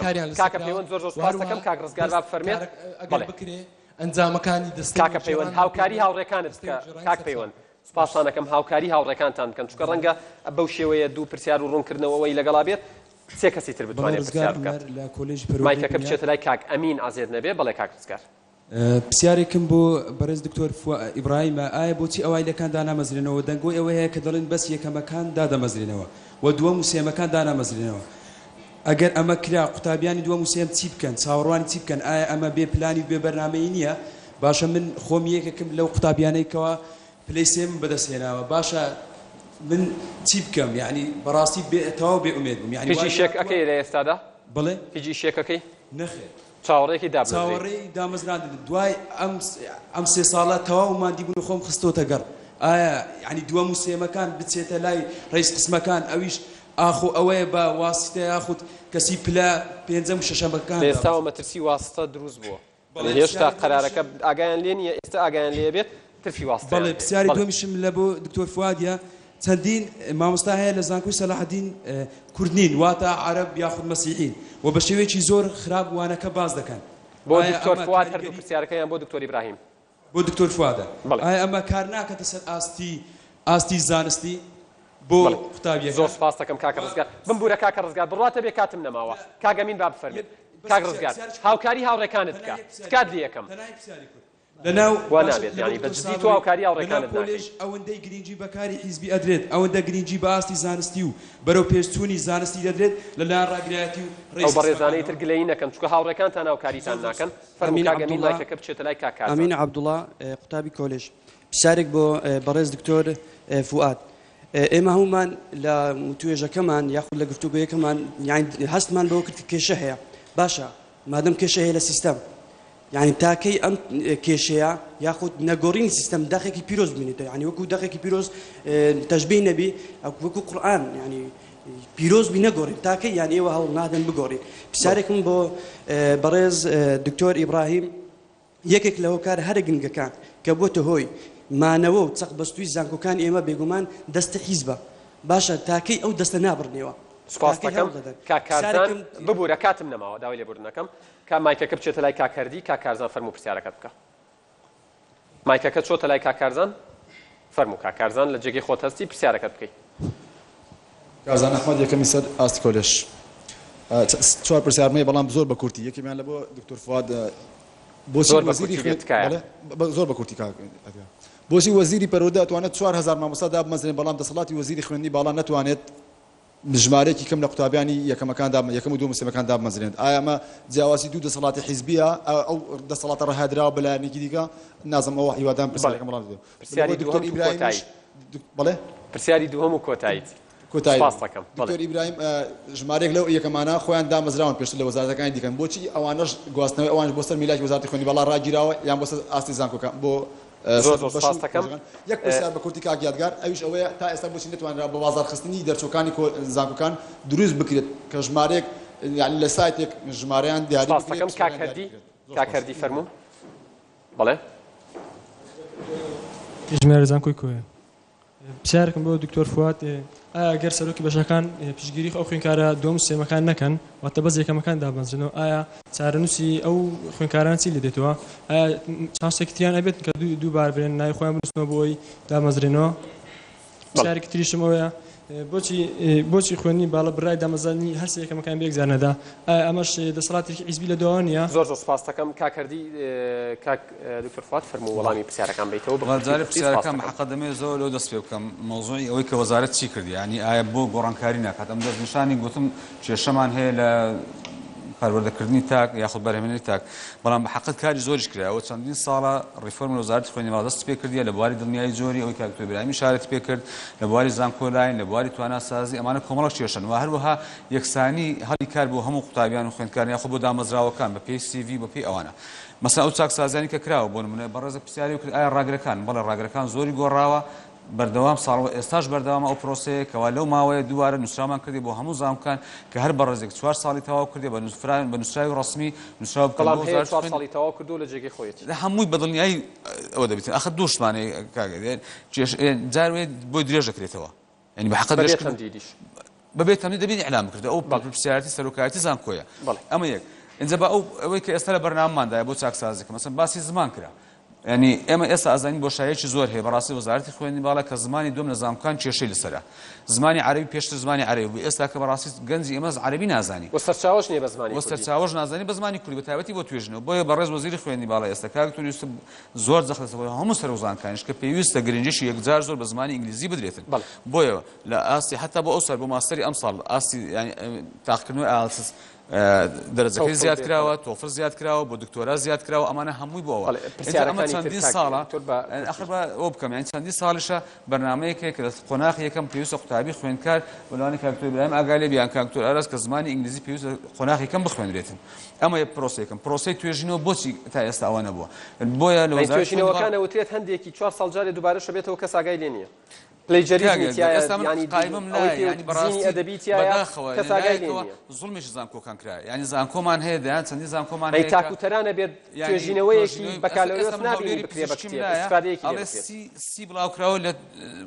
کاریان کاکە پەیوەند زۆر سپاس دەکەم کاک ڕزگار بفەرمێت ئەگەر بکرێ ئەنجامەکانی دەست کاکە پەیوەند هاوکاری هاوڕێکانت بکە کاک پەیوەند سپاسانەکەم هاوکاری هاوڕێکانتان بکەن چونکە ڕەنگە بەو شێوەیە دوو پرسیار و ڕوونکردنەوەی لەگەڵا بێت سێ کەسی تر بتوانێت پرسیار بکات مایکەکە بچێتە لای کاک ئەمین ئازێد نەبێ بەڵێ کاک ڕزگار پرسیارێکم بۆ بەڕێز دکتۆر ئیبراهیمە ئایا بۆچی ئەوایلەکان دانامەزرێنەوە دەنگۆی ئەوەیە کە دەڵێن بەس یەکەمەکان دادەمەزرێنەوە و دووەم و سێمەکان دانامەزرێنەوە ئەگەر ئەمە کرا قوتابیانی دووەم و سێم چی بکەن چاوەڕوانی چی بکەن ئایا ئەمە بێ پلانی بێ بەرنامەی نییە باشە من خۆم یەکێکم لەو قوتابیانەیەکەوە پلەی سێم بەدەستهێناوە باشە من چی بکەم یعنی بەڕاستی تەواو بێ ئومێد بووم یعنی هیچی شێک ئەەکەی لە ئێستادا بڵێ هیچی شێکەکەی نەخێر چاوەڕێکی چاوەڕێی دامەزران دوای ئەم سێ ساڵە تەواومان دیبوون خۆم خستۆتە گەڕ ئایا ینی دووەم و سێمەکان بچێتە لای ڕئیس قسمەکان ئەویش ئاخۆ ئەوەیە بە واسیتە یاخود کەسی پلە پێنجەم و شەشەمەکان ئێستاوە مەترسی واسطە دروست بووە هێشتا قەرارەکە ئاگایان لێ نیە ئێستا ئاگایان لێ بێت ترفی واسطە بەڵێ پرسیاری دومیشم لە بۆ دکتۆر فوادیە چەندین مامۆستا هەیە لە زانکۆی سەلاحەدین کوردنین واتە عەرەب یاخود مەسیحین و بە شێوەیەکی زۆر خراپ وانەکە باز دەکەن بۆ دکتۆر فواد هەردوو پرسیارەکەیان بۆ دکتۆر ئیبراهیم بۆ دکتۆر فوادە ئایا ئەمە کار ناکەتە سەر ئاستی زانستی بۆ قوتابیەکە زۆر سپاس دەکەم کاکە ڕزگار بمبورە کاکە ڕزگار بڕاتە بێ کاتم نەماوە کاگەمین با بفەرمێت کاک ڕزگار هاوکاری هاوڕێکانت بکە تکات لە یەکەم لەناو وانابێت ینی بەجددی تو هاوکاری هاوڕێکانت ناکەیت ئەوەندەی گرنگی بەکاری حیزبی ئەدرێت ئەوەندە گرنگی بە ئاستی زانستی و بەرەو پێشچوونی زانستی دەدرێت لەلایەن ڕاگرایەتی و ئەو بەڕێزانەی تر گلەیی نەکەن چونکە هاوڕێکانتان هاوکاریتان ناکەن فەرموو کاگەمین مایکەکە بچێتە لای کاکات ئەمین عەبدوڵڵا قوتابی کۆلێژ پرسیارێک بۆ بەڕێز دکتۆر فواد ئێمە هەمومان لە توێژەکەمان یاخود لە گفتوگۆیەکەمان هەستمان بەوە کرد کێشە هەیە باشە مادەم کێشە هەیە لە سیستەم یعنی تاکەی ئەم کێشەیە یاخود نەگۆڕینی سیستەم داخێکی پیرۆز بینێتە یعنی وەکو داخێکی پیرۆز تەشبیه نەبی وەکو قورئان یعنی پیرۆز بی نەگۆڕین تاکەی یعنی ئێوە هەوڵ نادەن بگۆڕین پرسیارێکم بۆ بەڕێز دکتۆر ئیبراهیم یەکێک لە هۆکار هەرە گرنگەکان کە بۆتە هۆی مانەوە و چەق بەستووی زانکۆکان ئێمە بێگومان دەستە حیزبە باشە تاکەی ئەو دەستە نابڕنێەوە سپاس دەکەم کاکارزان ببوورە کاتم نەماوە داوای لێبوردنەکەم کا مایکەکە بچێتە لای کاکەردی کاکارزان فەرموو پرسیارەکەت بکە مایکەکە چۆتە لای کاکارزان فەرموو کاکارزان لە جێگەی خۆت هەستی پرسیارەکەت بکەیت کارزان ئەحمەد یەکەمی سەر ئاستی کۆلێژ چوار پرسیارمەیە بەڵام زۆر بە کورتی یەکێمیان لە بۆ دکتۆر فواد بۆچی زۆر بە کورتی بۆچی وەزیری پەرۆدا ئەتوانێت 4000 مامۆستا دابمەزرێن بەڵام دەسەڵاتی وەزیری خوێندنی باڵا نەتوانێت ژمارەیەکی کەم لە قوتابیانی یەکەم و دووەم سێمەکان دابمەزرێن ئایا ئەمە جیاواسی دوو دەسەڵاتی حیزبیە ئەو دەسەڵاتە ڕەهادراوە بەلایەنێکی دیکە نازم ئەوە هیوادان پرسیارەکەم بەڵام دێ پرسیاری دووەم کۆتایی بەڵێ پرسیاری دووەم و کۆتاییت دکتۆر ئیبراهیم ژمارەیەک لەو یەکەمانە خۆیان دامەزراون پێشتر لە وەزارەتەکانی دیکەن بۆچی ئەوانەش گواستنەوەی ئەوان بۆ سەر میلای وەزارەتی خوێندنی باڵا ڕاگیراوە یان بۆ ئاستی زانکۆکان بۆ یەک پرسیار بە کورتی کاک یادگار ئەویش ئەوەیە تا ئێستا بۆچی نتوانرا بە بازارخستنی دەرچۆکانی زانکۆکان دروست بکرێت کە ژمارەیەک یعنی لە سایتێک ژمارەیان دیاری بکەم کاکەردی فەرموو بەڵێ ژمارە زانکۆی کۆیە پرسیارێکم بۆ دکتۆر فواد ئایا ئەگەر سەرۆکی بەشەکان پشتگیری ئەو خوێنکارە دووەم سێمەکان نەکەن واتە بەس یەکەمەکان دابەزرێنەوە ئایا چارەنووسی ئەو خوێنکاران چی لە دێتەوە ئایا چانسێکتیان ئەبێت کە دووبار بێن ناوی خۆیان بنووسنەوە بۆ ئەوی دامەزرێنەوە پرسیارێکی تریشم ئەوەیە بۆچی خوێنی باڵە برای دامەزانی هەرسێ یەکەمەکان بێگزانەدا ئەمەش دەسەڵاتێکی حیزبی لە دۆوە نیە زۆر سپاس دەکەم کاکەردی کاک دکتۆر فواد فەرموو وەڵامی پرسیارەکان بیتەوە بەڵام پرسیارەکان حەقە دەمێ زۆر لەو دەست پێ بکەم مۆزوعی ئەوەی کە وەزارەت چی کردی ینی ئایا بۆ گۆڕانکاری ناکات ئەم دەستنیشانی گوتم کێشەمان هەیە لە پەروەردەکردنی تاک یاخود بەرهەمهێنانی تاک بەڵام بە حەقیقەت کاری زۆریش کراوە چەندین ساڵە ڕیفۆرم لە وەزارەتی خوێندنی باڵا دەست پێ کردیە لە بواری دڵنیایی زۆری ئەوەی کاک دکتۆر ئیبراهیم ئیشارەتی پێ کرد لە بواری زانکۆلاین لە بواری تواناسازی ئەمانە کۆمەڵک کێشەن و هەروەها یەکسانی هەڵی کار بۆ هەموو قوتابیان و خوێندکاران یاخود بۆ دامەزراوەکان بە پێی CV بە پێی ئەوانە مەسەڵەن ئەو چاکسازیانی کە کراوە بۆ نمونە بەڕێز پرسیاری کرد ئایا ڕاگرەکان بەڵێ ڕاگرەکان زۆری گۆڕاوە بەردەوام ساڵ ئێستاش بەردەوامە ئەو پرۆسەیە کەوا لەو ماوەیە دووارە نووسرامان کردی بۆ هەموو زانکۆکان کە هەر بەڕێزێک 4 ساڵی تەواو کردی بە نووسراوی ڕسمی نووسراو بکەڵام 4 ساڵی تەواو کردو لە جێگەی خۆیەتی هەمووی بەدڵنیایی ئەوە دەبێت ئەخ دووشتمانەیە کاگە جارێ بۆی درێژ دەکرێتەوە ینی بە حەقە درێژ بەبێت تەمنی دەبێت ئیعلام کردە ئەو پرسیارەتی سەرۆکایەتی زانکۆیە ئەمە یەک اینجا بە ئەوەی کە ئێستا لە بەرنامەماندایە بۆ چاکسازیکە مەسەن باسی زمان کرا ینی ئێمە ئێستا ئازانی بۆشایەکی زۆر هەیە بەڕاستی وەزارەتی خوێندنی باڵا کە زمانی دوم لە زانکۆکان کێشەی لەسەرە زمانی عەربی پێشتر زمانی عەربی بوو ئێستا کە بەڕاستی گەنجی ئێمە عەربی نازانی وەسەرچاوەش نییە بە زمانی کوردی وەسەرچاوەش نازانی بە زمانی کوردی بە تایبەتی بۆ توێژنەوە بۆیە بەڕێز وەزیری خوێندنی باڵا ئێستا کاکتۆر یوسف زۆر جەخلەسەوە هەموو سەرۆزانکانیش کە پێویستە گرنجشی یەکجار زۆر بە زمانی ئینگلیزی بدرێتن بۆیە لە ئاستی حتا بۆ ئەو سەر بۆ ماستەری ئەم ساڵ ئاستی تاقیکردنەوەی ئالسس دەرەجەکەی زیاد کراوە تۆفر زیاد کراوە بۆ دکتۆرا زیاد کراوە ئەمانە هەمووی بۆەوە ئەمە چەندین ساڵە ئەخر ئەو بکەم یان چەندی ساڵیشە بەرنامەیەکێک کە لە قۆناغی یەکەم پێویستە قوتابی خوێندکار بەلانی کاکتۆر ئیبراهیم ئاگالێ بیان کاکتۆر ئاراس کە زمانی ئینگلیزی پێویستە قۆناغی یەکەم بخوێنرێتن ئەمە یە پرۆسەیەکەم پرۆسەی توێژینەوە بۆچی تا ئێستا ئەوە نەبووە بۆیە لە توێژینەوەکانە وترێت هەندێکی 4 ساڵ جارێ دووبارە شەبێتەوە کەس ئاگای لێ نییە زڵمیش زانکۆکان کرا ینی زانکۆمان هەیە دەیان چەندی زانکۆمان هەیە تاکوتەرانە بێت توێژینەوەیەکی بەکالۆرۆس نابێت بکرێ بە سی بڵاوکراوە لە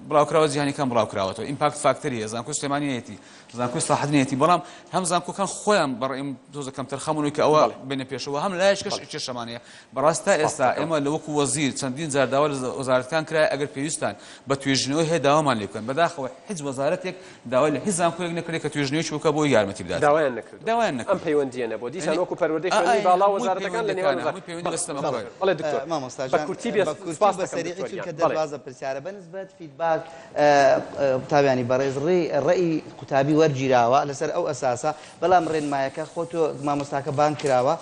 بڵاوکراوە جیهانیەکان بڵاوکراوەتەوە ئیمپاکت فاکتەریە زانکۆ سلێمانیەتی زانکۆی ساحەدنێتی بەڵام هەم زانکۆکان خۆیان بەڕێم تۆزەکەم تەرخەمونی کە ئەوە بێنە پێشەوە هەم لایشکەش کێشەمانەیە بەڕاستا ئێستا ئێمە لە وەکو وەزیر چەندین جار داوا لە وەزارەتەکان کرای ئەگەر پێویستان بە توێژینەوەی هەیە داوامان لێ بکەن بەداخەوە هیچ وەزارەتێک داوای لە هیچ زانکۆیەک نەکرێت کە توێژینەوەی بکە بۆ یارمەتی بدات داوایان نەکرد ئەم پەیوەندیە نەبوو دیسان وەکو پەروەردەی خوێندنی باڵا وەزارەتەکان لە نێوان بەڵێ دکتۆر بە کورتی بەسەریعی کە دەربازە پرسیارە بەنسبەت فیدباک قوتابیانی بەڕێز ڕێی قوتابی وەرگیراوە لەسەر ئەو ئەساسە بەڵام ڕێنمایەکە خۆتۆ مامۆستاکە بان کراوە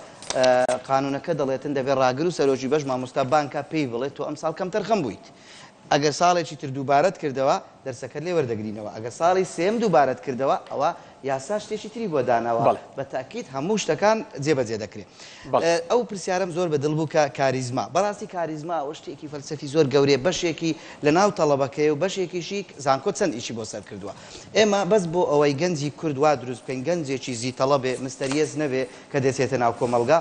قانونەکە دەڵێتن دەبێت ڕاگر و سەرۆکی بەش مامۆستا بانکە پێی بڵێت تۆ ئەم ساڵ کەم تەرخەم بوویت ئەگەر ساڵێکی تر دووبارەت کردەوە دەرسەکەت لێ وەردەگرینەوە ئەگەر ساڵی سێم دووبارەت کردەوە ئەوە یاسا شتێکی تری بۆ داناوە بە تاکید هەموو شتەکان جێبەجێ دەکرێت ئەو پرسیارم زۆر بەدڵ بوو کە کاریزما بەڕاستی کاریزما ئەوە شتێکی فەلسەفی زۆر گەورەیە بەشێکی لە ناو تەڵەبەکەی و بەشێکیشی زانکۆ چەند ئیشی بۆ سەر کردووە ئێمە بەس بۆ ئەوەی گەنجی کورد وا دروست بکەین گەنجێکی زی تەڵەبێ مستەریەز نەبێ کە دەچێتە ناو کۆمەلگا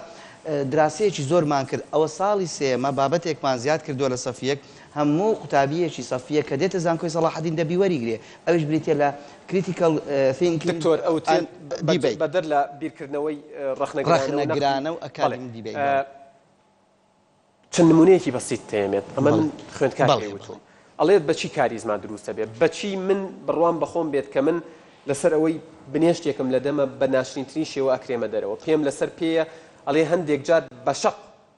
دراسەیەکی زۆرمان کرد ئەوە ساڵی سێمە بابەتێکمان زیاد کردووە لە سەفیەک هەموو قوتابیەکی سەفیە کە دێتە زانکۆی سەلاحەدین دەبی وەریگرێ ئەوش بریتە لە کریتیکەل ثینکینگ دکتۆر ئەو بەدەر لە بیرکردنەوەی ڕەخنەگرانە و ئەکادمی دیبێت چەند نمونەیەکی بەسیط تێمێت ئەمە من خوێندکاری وتوم ئەڵێت بەچی کاریزما دروستە بێت بەچی من بڕوان بەخۆم بێت کە من لەسەر ئەوەی بنێشتێکم لە دەمە بە ناشرینترین شێوە ئەکرێمە دەرەوە پێم لەسەر پێیە ئەڵێ هەندێک جار بەشق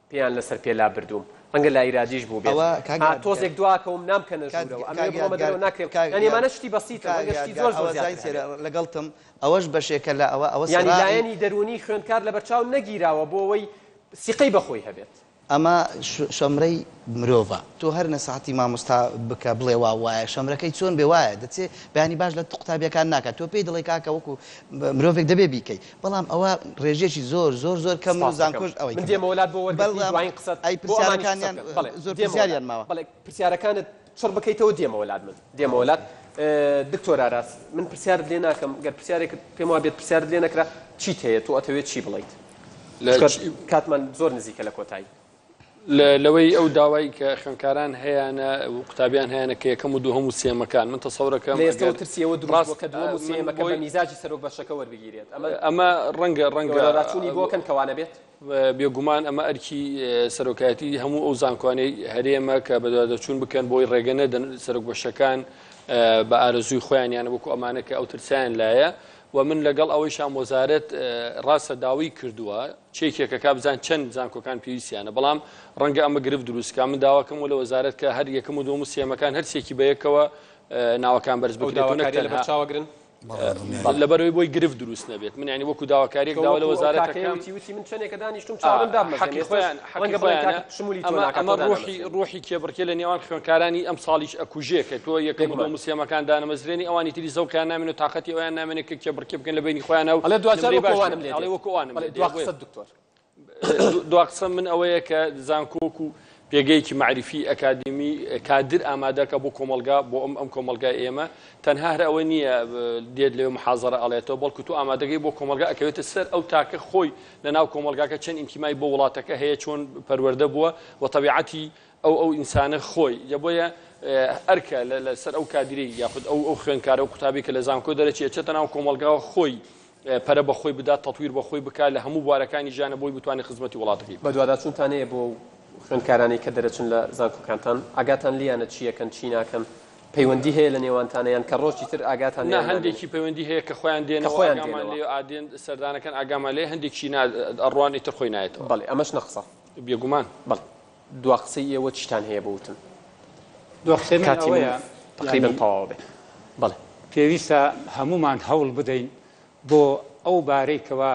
پێیان لەسەر پێلا بردوم ڕەنگە لا ئیرادیش بوو بێت تۆزێک دواکەوم نامکەنە ژوورەوە ئەمە بڕۆمە دەرەوە ناکرێت ئەمانە شتی بەسیتە شتی زۆر لەگەڵتم ئەوەش بەشێکە لە ئەوە ینی لایەنی دەرونی خوێندکار لە بەرچاو نەگیراوە بۆ ئەوەی سیقەی بەخۆی هەبێت ئەمە شەمرەی مرۆڤە تۆ هەر نەسەعەتی مامۆستا بکە بڵێ وا وایە شەمرەکەی چۆن بێ وایە دەچێت بەیانی باش لە قوتابیەکان ناکات تۆ پێی دڵی کاکە وەکو مرۆڤێک دەبێ بیکەی بەڵام ئەوە ڕێژێکی زۆر زۆر زۆر کەم و زانکۆش ئەوەی من دێمە وڵات بۆ وەرگرتنی قسەت ئەی پرسیارەکانیان زۆر پرسیاریان ماوە بەڵێ پرسیارەکانت چڕ بکەیتەوە دێمە وڵات من دێمە وڵات دکتۆر ئاراس من پرسیارت لێ ناکەم گەر پرسیارێک پێم وا بێت پرسیارت لێ نەکرا چیت هەیە تۆ ئەتەوێت چی بڵیت کاتمان زۆر نزیکە لە کۆتایی لەوەی ئەو داوای کە خوێندکاران هەیەە و قوتابیان هەیەە کە یەکەم و دووهەم و سێمەکان من تەسەورەکەم ترسیەوە دروست کە دووەم و سێمەکە بە میزاجی سەرۆک بەشەکە وەربگیرێت ئەمە ڕەنگە ڕاچوونی بۆکەن کەوانە بێت بێگومان ئەمە ئەرکی سەرۆکایەتی هەموو ئەو زانکۆانەی هەرێمە کە بەدەچوون بکەن بۆی ڕێگەنە سەرۆک بەشەکان بە ئارەزووی خۆیان یانە وەکو ئەمانە کە ئەو ترسیان لایە و من لەگەڵ ئەوەی شام وەزارەت ڕاستە داوای کردووە چێکێکە کابزان چەند زانکۆکان پێویستیانە بەڵام ڕەنگە ئەمە گرفت دروستکە من داواکەم و لە وەزارەت کە هەر یەکەم و دووەم و سێمەکان هەرسێکی بەیەکەوە ناوەکان بەرز بکرێت لەبەرەوەی بۆی گرفت دروست نەبێت من ینی وەکو داواکاریێک داوا لە وەزارەتەکەم من چەندێکە دانیشتم چاوم دابمە ئەمە ڕۆحی کێبڕکێ لە نێوان خوێندکارانی ئەم ساڵیش ئەکوژێ کە تۆ یەکەم و سێمەکان دانەمەزرێنی ئەوانی تری زەوکیان نامێن و تااقەتی ئەویان نامێنێت کە کێبڕکێ بکەن لە بینی خۆیانە و وەکووانم دوا قسە من ئەوەیە کە زانکۆک و پێگەیەکی معریفی ئەکادمی کادر ئامادەکە بۆ کۆمەلگا بۆ ئەم کۆمەلگای ئێمە تەنها هەر ئەوە نییە دێت لێ محازەرە ئەڵێتەوە بەڵکو تو ئامادەگەی بۆ کۆمەلگا ئەکەوێتە سەر ئەو تاکە خۆی لە ناو کۆمەلگاکە چەند ئینتیمای بۆ وڵاتەکە هەیە چۆن پەروەردە بووە و تەبیعەتی ئەو ئینسانە خۆی بۆیە ئەرکە لەسەر ئەو کادری یاخود ئەو خوێنکارە و قوتابی کە لە زانکۆ دەرەچێت چێتە ناو کۆمەلگاوە خۆی پەرە بە خۆی بدات تەطویر بە خۆی بکات لە هەموو بوارەکانی ژیانە بۆی بتوانێت خزمەتی وڵاتەکەی بە دوواداچوونتانەیە بۆ خوێندکارانی کە دەرەچن لە زانکۆکانتان ئاگاتان لیانە چیەکەن چی ناکەن پەیوەندی هەیە لە نێوانتانیان کە ڕۆژی تر ئاگاتان نه هەندێکی پەیوەندی هەیە کە خۆیان دێنەوە ئاگامان لێ ئادێن سەردانەکەن ئاگامان لێ هەندێکی ئەڕوانی تر خۆی نایێتەوە بەڵێ ئەمەش نەقسە بێگومان بەڵ دوا قسەی ئێوە چیتان هەیە بوتن دو قسەی ئەوەیە تقریبا تەواو بێ بەڵێ پێویستە هەمومان هەوڵ بدەین بۆ ئەو بارەیکەوە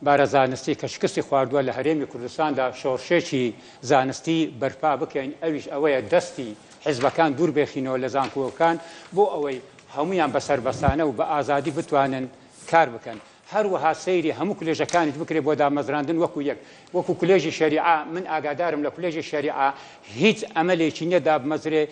بارە زانستی کە شکستی خواردووە لە هەرێمی کوردستاندا شۆڕشێکی زانستی بەرپا بکەین ئەویش ئەوەیە دەستی حیزبەکان دوور بێخینەوە لە زانکۆکان بۆ ئەوەی هەمویان بەسەربەسانە و بە ئازادی بتوانن کار بکەن هەروەها سەیری هەموو کولێژەکانیش بکرێ بۆ دامەزراندن وەکو کولێژی شەریعە من ئاگادارم لە کولێژی شەریعە هیچ ئەمەلێکی نییە دابمەزرێ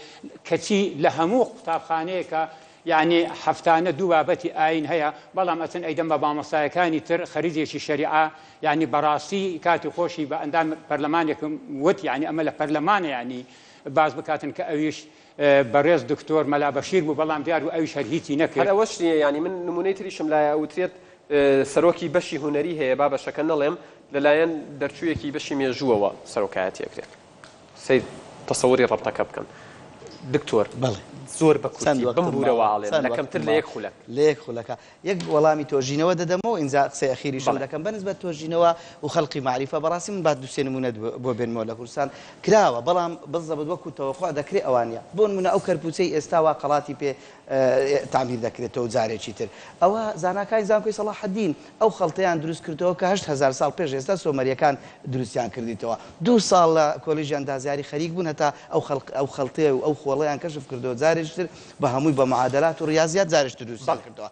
کەچی لە هەموو قوتابخانەیەکە یعنی هەفتانە دوو بابەتی ئاین هەیە بەڵام ئەچن ئەیدەم بە مامۆستایەکانی تر خەریجێکی شەریعە یعنی بەڕاستی کاتی خۆشی بە ئەندام پەرلەمانێکم وت یعنی ئەمە لە پەرلەمانە یعنی باز بکاتن کە ئەویش بەڕێز دکتۆر مەلا بەشیر بوو بەڵام دیار و ئەویش هەر هیچی نەکرد ئەوەش نییە یعنی من نمونەی تریشم لایە ئەوترێت سەرۆکی بەشی هونەری هەیە با بەشەکە نەڵێم لەلایەن دەرچوویەکی بەشی مێژووەوە سەرۆکایەتیەکرێت سەید تەسەووری ڕەبتەکە بکەن دکتۆر بەڵێ زۆر بەکوتی بمبورەوەڵێ لەکەمتر لە یەک خولەک لە یەک خولەکە یەک وەڵامی تۆژینەوە دەدەمەوە ئینجا قسەی ئەخیریشم دەکەم بەنسبەت تۆژینەوە و خەڵقی معریفە بەڕاستی من بعد دووسێ نمونە بۆ بێنمەوە لە کوردستان کراوە بەڵام بزەبت وەکو تەوەقع دەکرێت ئەوانە بۆ نمونە ئەو کەرپوچەی ئێستاوا قەڵاتی پێ تعمیر دەکرێتەوە جارێکی تر ئەوە زاناکانی زانکۆی سەلاح الدین ئەو خەڵتەیان دروست کردەوە کە 8,000 ساڵ پێش ئێستا سۆمەریەکان دروستیان کردیتەوە 2 ساڵ لە کۆلیژی ئەندازیاری خەریک بوون هەتا ئەو خەڵتەیە و ئەو خۆڵەیان کەشف کردەوە جارێکی تر بە هەمووی بە معادلات و ریاضیات جارش دروست کردەوە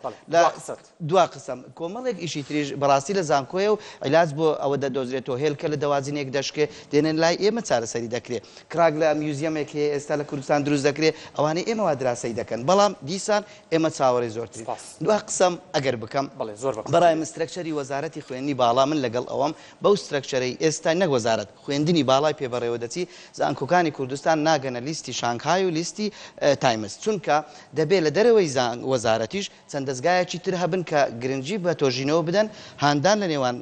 دوا قسم کۆمەڵێک ئیشی تریژ بەڕاستی لە زانکۆیە و عیلاج بۆ ئەوە دەدۆزرێتەوە هێلکە لە دەوازینێک دەشکێ دێنن لای ئێمە چارەسەری دەکرێت کراک لە میوزیەمێک هەیە ئێستا لە کوردستان دروست دەکرێت ئەوانەی ئێمەوا دراسی دەکەن بەڵام دیسان ئێمە چاوەڕێی زۆرترین دوا قسەم ئەگەر بکەم بەڕای من سترەکچەری وەزارەتی خوێندنی باڵا من لەگەڵ ئەوەم بەو سترەکچەرەی ئێستا نەک وەزارەت خوێندنی باڵای پێبەڕێوە دەچی زانکۆکانی کوردستان ناگەنە لیستی شانگهای و لیستی تایمز چونکە دەبێت لە دەرەوەی وەزارەتیش چەند دەستگایەکی تر هەبن کە گرنگی بە تۆژینەوە بدەن هاندان لە نێوان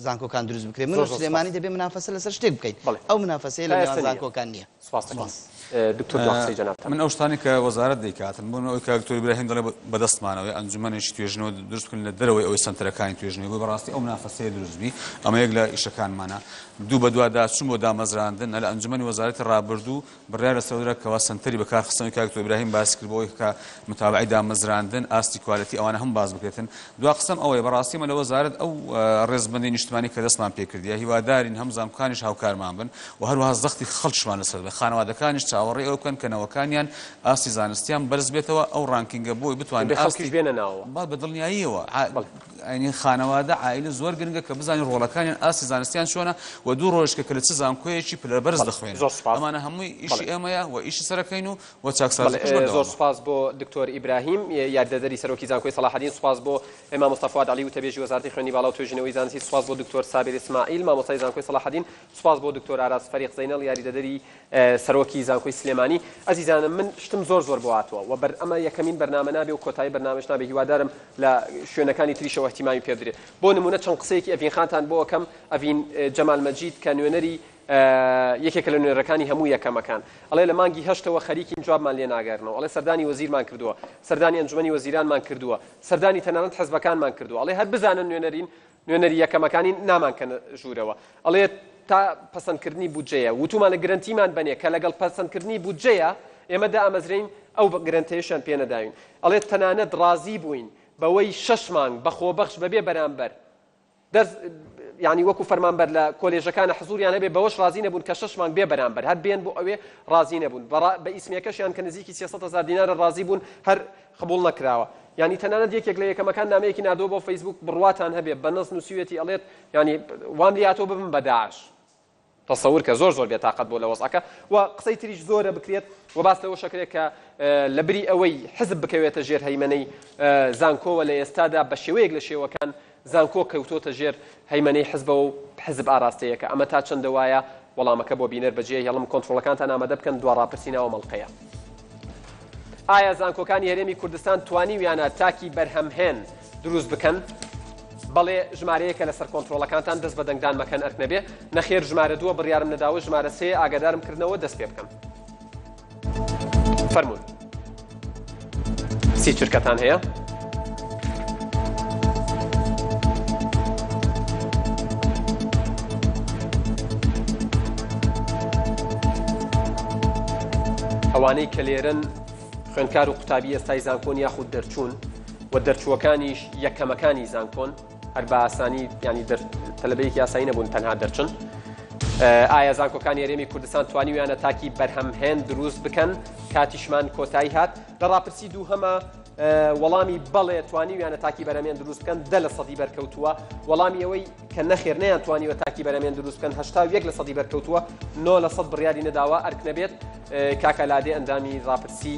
زانکۆکان دروست بکرێت من سلێمانی دەبێت منافەسە لەسەر شتێک بکەیت ئەو منافەسەیە لە نێوان زانکۆکان نییە من ئەو شتانی کە وەزارەت دەیکاتن بۆ ئەوی کە دکتۆر ئیبراهیم دەڵێ بەدەستمانەوەی ئەنجومەنێکی توێژنەوە دروست بکەن لە دەرەوەی ئەوەی سنتەرەکانی توێژنەوەی بۆ بەڕاستی ئەو منافەسەیە دروستبی ئەمە یەک لە ئیشەکانمانە دوو بە دوواداچوون بۆ دامەزراندن لە ئەنجومەنی وەزارەتی ڕابردوو بڕیار لەسەرکەوە سنتەری بەکارخستنەوەی کە دکتۆر ئیبراهیم باس کرد بۆ کە متابعی دامەزراندن ئاستی کوالەتی ئەوانە هەم باز بکرێتن دوا قسەم ئەوەیە بەڕاستی مە لە وەزارەت ئەو ڕێزبەندی نیشتمانی کە دەستمان پێکردیە هیوادارین هەم زانکۆکانیش هاوکارمان بن و هەروەها زەختی خەڵکشمان لەسەر بێ خانەوادەکانیش چاوەڕێی ئەو بکەن کە نەوەکانیان ئاستی زانستیان بەرز بێتەوە ئەو ڕانکینگە بۆی بتوانین خەڵکیش بێنە ناوە بە دڵنیاییەوە ئەینی خانەوادە عائیلە زۆر گرنگە کە بزانین ڕۆڵەکانیان ئاستی زانستیان چۆنە و دوو ڕۆژکە کە لە چ زانکۆیەکی پلەبەرز دەخوێن ئەمانە هەمووی ئیشی ئێمەیە و ئیشی سەرەکەین و چاکسازیش زۆر سپاس بۆ دکتۆر ئیبراهیم یاردەدەری سەرۆکی زانکۆی سەلاح الدین سپاس بۆ مامۆستا فواد عەلی و تەبێژی وەزارەتی خوێندنی باڵا و توێژینەوەی زانستی سپاس بۆ دکتۆر سابیر ئیسماعیل مامۆستای زانکۆی سەلاح الدین سپاس بۆ دکتۆر ئاراس فەریق زەینەڵ یاریدەدەری سەرۆکی زانکۆی سلێمانی ئەزیزانم من شتم زۆر بۆ هاتووە و ئەمە یەکەمین بەرنامە نابێ و کۆتایی بەرنامەش نابێ هیوادارم لە شوێنەکانی تریشەوە احتیمامی پێ بدرێت بۆ نمونە چەند قسەیەکی ئەڤین خانتان بۆ ئەەکەم ئەڤین جەمال مەجید کە نوێنەری یەکێکە لە نوێنەرەکانی هەموو یەکەمەکان ئەڵێ لە مانگی هەشتەوە خەریکین جوابمان لێ ناگەرنەوە ئەڵێ سەردانی وەزیرمان کردووە سەردانی ئەنجومەنی وەزیرانمان کردووە سەردانی تەنانەت حەزبەکانمان کردووە ئەڵێ هەر بزانن نوێنەری یەکەمەکانی نامانکەن ژوورەوە ئەڵێ تا پەسەندکردنی بودجەیە وتومان لە گرنتیمان بنێ کە لەگەڵ پەسەندکردنی بودجەیە ئێمە دامەزرین ئەو گرنتێشان پێ نەداوین ئەڵێ تەنانەت ڕازی بووین بەوەی 6 مانگ بەخۆبەخش بەبێ بەرامبەر یعنی وەکو فەرمانبەر لە کۆلێژەکانە حزوریان هەبێ بەوەش ڕازی نەبوون کە 6 مانگ بێ بەرامبەر هەر بێن بۆ ئەوێ ڕازی نەبوون بە ئیسمێکەشیان کە نزیکی 300,000 دینار ڕازی بوون هەر قبول نەکراوە یعنی تەنانەت یەکێک لە یەکەمەکان نامەیەکی نادۆ بۆ فەیسبوک بڕواتان هەبێ بە نەس نووسیوێتی ئەڵێت ینی وام لێهاتۆ ببن بە داعش تەسەور کە زۆر بێتاقەت بۆ لە وەزعەکە و قسەی تریش زۆرە بکرێت و باس لەوە شەکرێت کە لە بری ئەوەی حزب بکەوێتە ژێر هەیمەنەی زانکۆوە لە ئێستادا بە شێوەیەک لە شێوەکان زانکۆ کەوتۆتە ژێر هەیمەنەی حزبەوە و حزب ئاراستەیەکە ئەمە تا چەندە وایە وەڵامەکە بۆ بینەر بەجێ هێڵم کۆنتڕۆڵەکانتان ئامادە بکەن دوا ڕاپرسینەوە مەڵقەیە. ئایا زانکۆکانی هەرێمی کوردستان توانیویانە تاکی بەرهەمهێن دروست بکەن؟ بەڵێ ژمارەیەکە لەسەر کۆنتڕۆڵەکانتان دەست بە دەنگدان مەکەن ئەرک نەبێ، نەخێر ژمارە 2 بڕیارم نەداوە، ژمارە 3 ئاگادارم کردنەوە دەست پێ بکەم. فەرموون. سی چرکەتان هەیە؟ ئەوانەی کە لێرن خوێندکار و قوتابی ئێستای زانکۆن یاخود دەرچوون و دەرچووەکانیش یەکەمەکانی زانکۆن هەر بە ئاسانی ینی تەلەبەیەکی یاسایی نەبوون تەنها دەرچن. ئایا زانکۆکانی هەرێمی کوردستان توانیویانە تاکی بەرهەمهێن دروست بکەن؟ کاتیشمان کۆتایی هات. لە ڕاپرسی دووهەمە وەڵامی بەڵێ توانیویانە تاکی بەرهەمهێن دروست بکەن 10% بەرکەوتووە. وەڵامی ئەوەی کە نەخێر نەیان توانیوە تاکی بەرهەمهێن دروست بکەن 81% بەرکەوتووە، 9% بڕیاری نەداوە ئەرک نەبێت. کاکە لادێ ئەندامی ڕاپرسی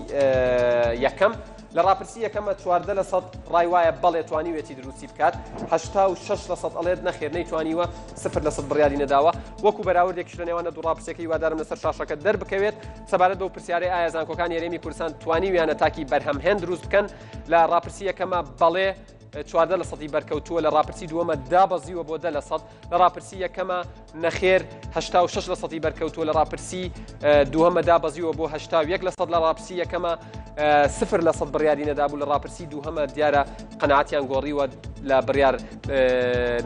یەکەم. لە ڕاپرسی یەکەمە 14% ڕای وایە بەڵێ توانیوێتی دروستی بکات، 86% ئەڵێت نەخێر نەیتوانیوە، 0% بڕیاری نەداوە. وەکو بەراوردێکیش لە نێوانە دوو ڕاپرسیەکەی وادارم لەسەر شاشەکە دەربکەوێت سەبارەت بەو پرسیارەی ئایا زانکۆکانی هەرێمی کوردستان توانیویانە تاکی بەرهەمهێن دروست بکەن. لە ڕاپرسی یەکەمە بەڵێ 14% بەرکەوتووە، لە ڕاپرسی دووەمە دابەزیوە بۆ 10%، لە ڕاپرسی یەکەمە نەخێر 86% بەرکەوتووە، لە ڕاپرسی دووەمە دابەزیوە بۆ 81%، لە ڕاپرسی یەکەمە 0% بڕیاری نەدابوو، لە ڕاپرسی دووهەمە دیارە قەنەعەتیان گۆڕیوە لە بڕیار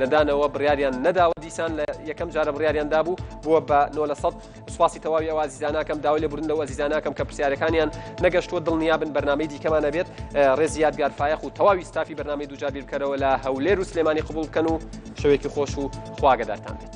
نەدانەوە بڕیاریان نەداوە، دیسان لە یەکەم جارە بڕیاریان دابوو بووە بە 9%. سوپاسی تەواوی ئەو ئازیزانەکەم داوای لێ بردن لەو ئازیزانەکەم کە پرسیارەکانیان نەگەشتووە دڵنیابن بەرنامەی دیکەمانە بێت. ڕێزی یادگار فایق و تەواوی ستافی بەرنامەی دووجار بیرکەرەوە لە هەولێر و سلێمانی قبول بکەن و شەوێکی خۆش و خواگەدارتان بێت.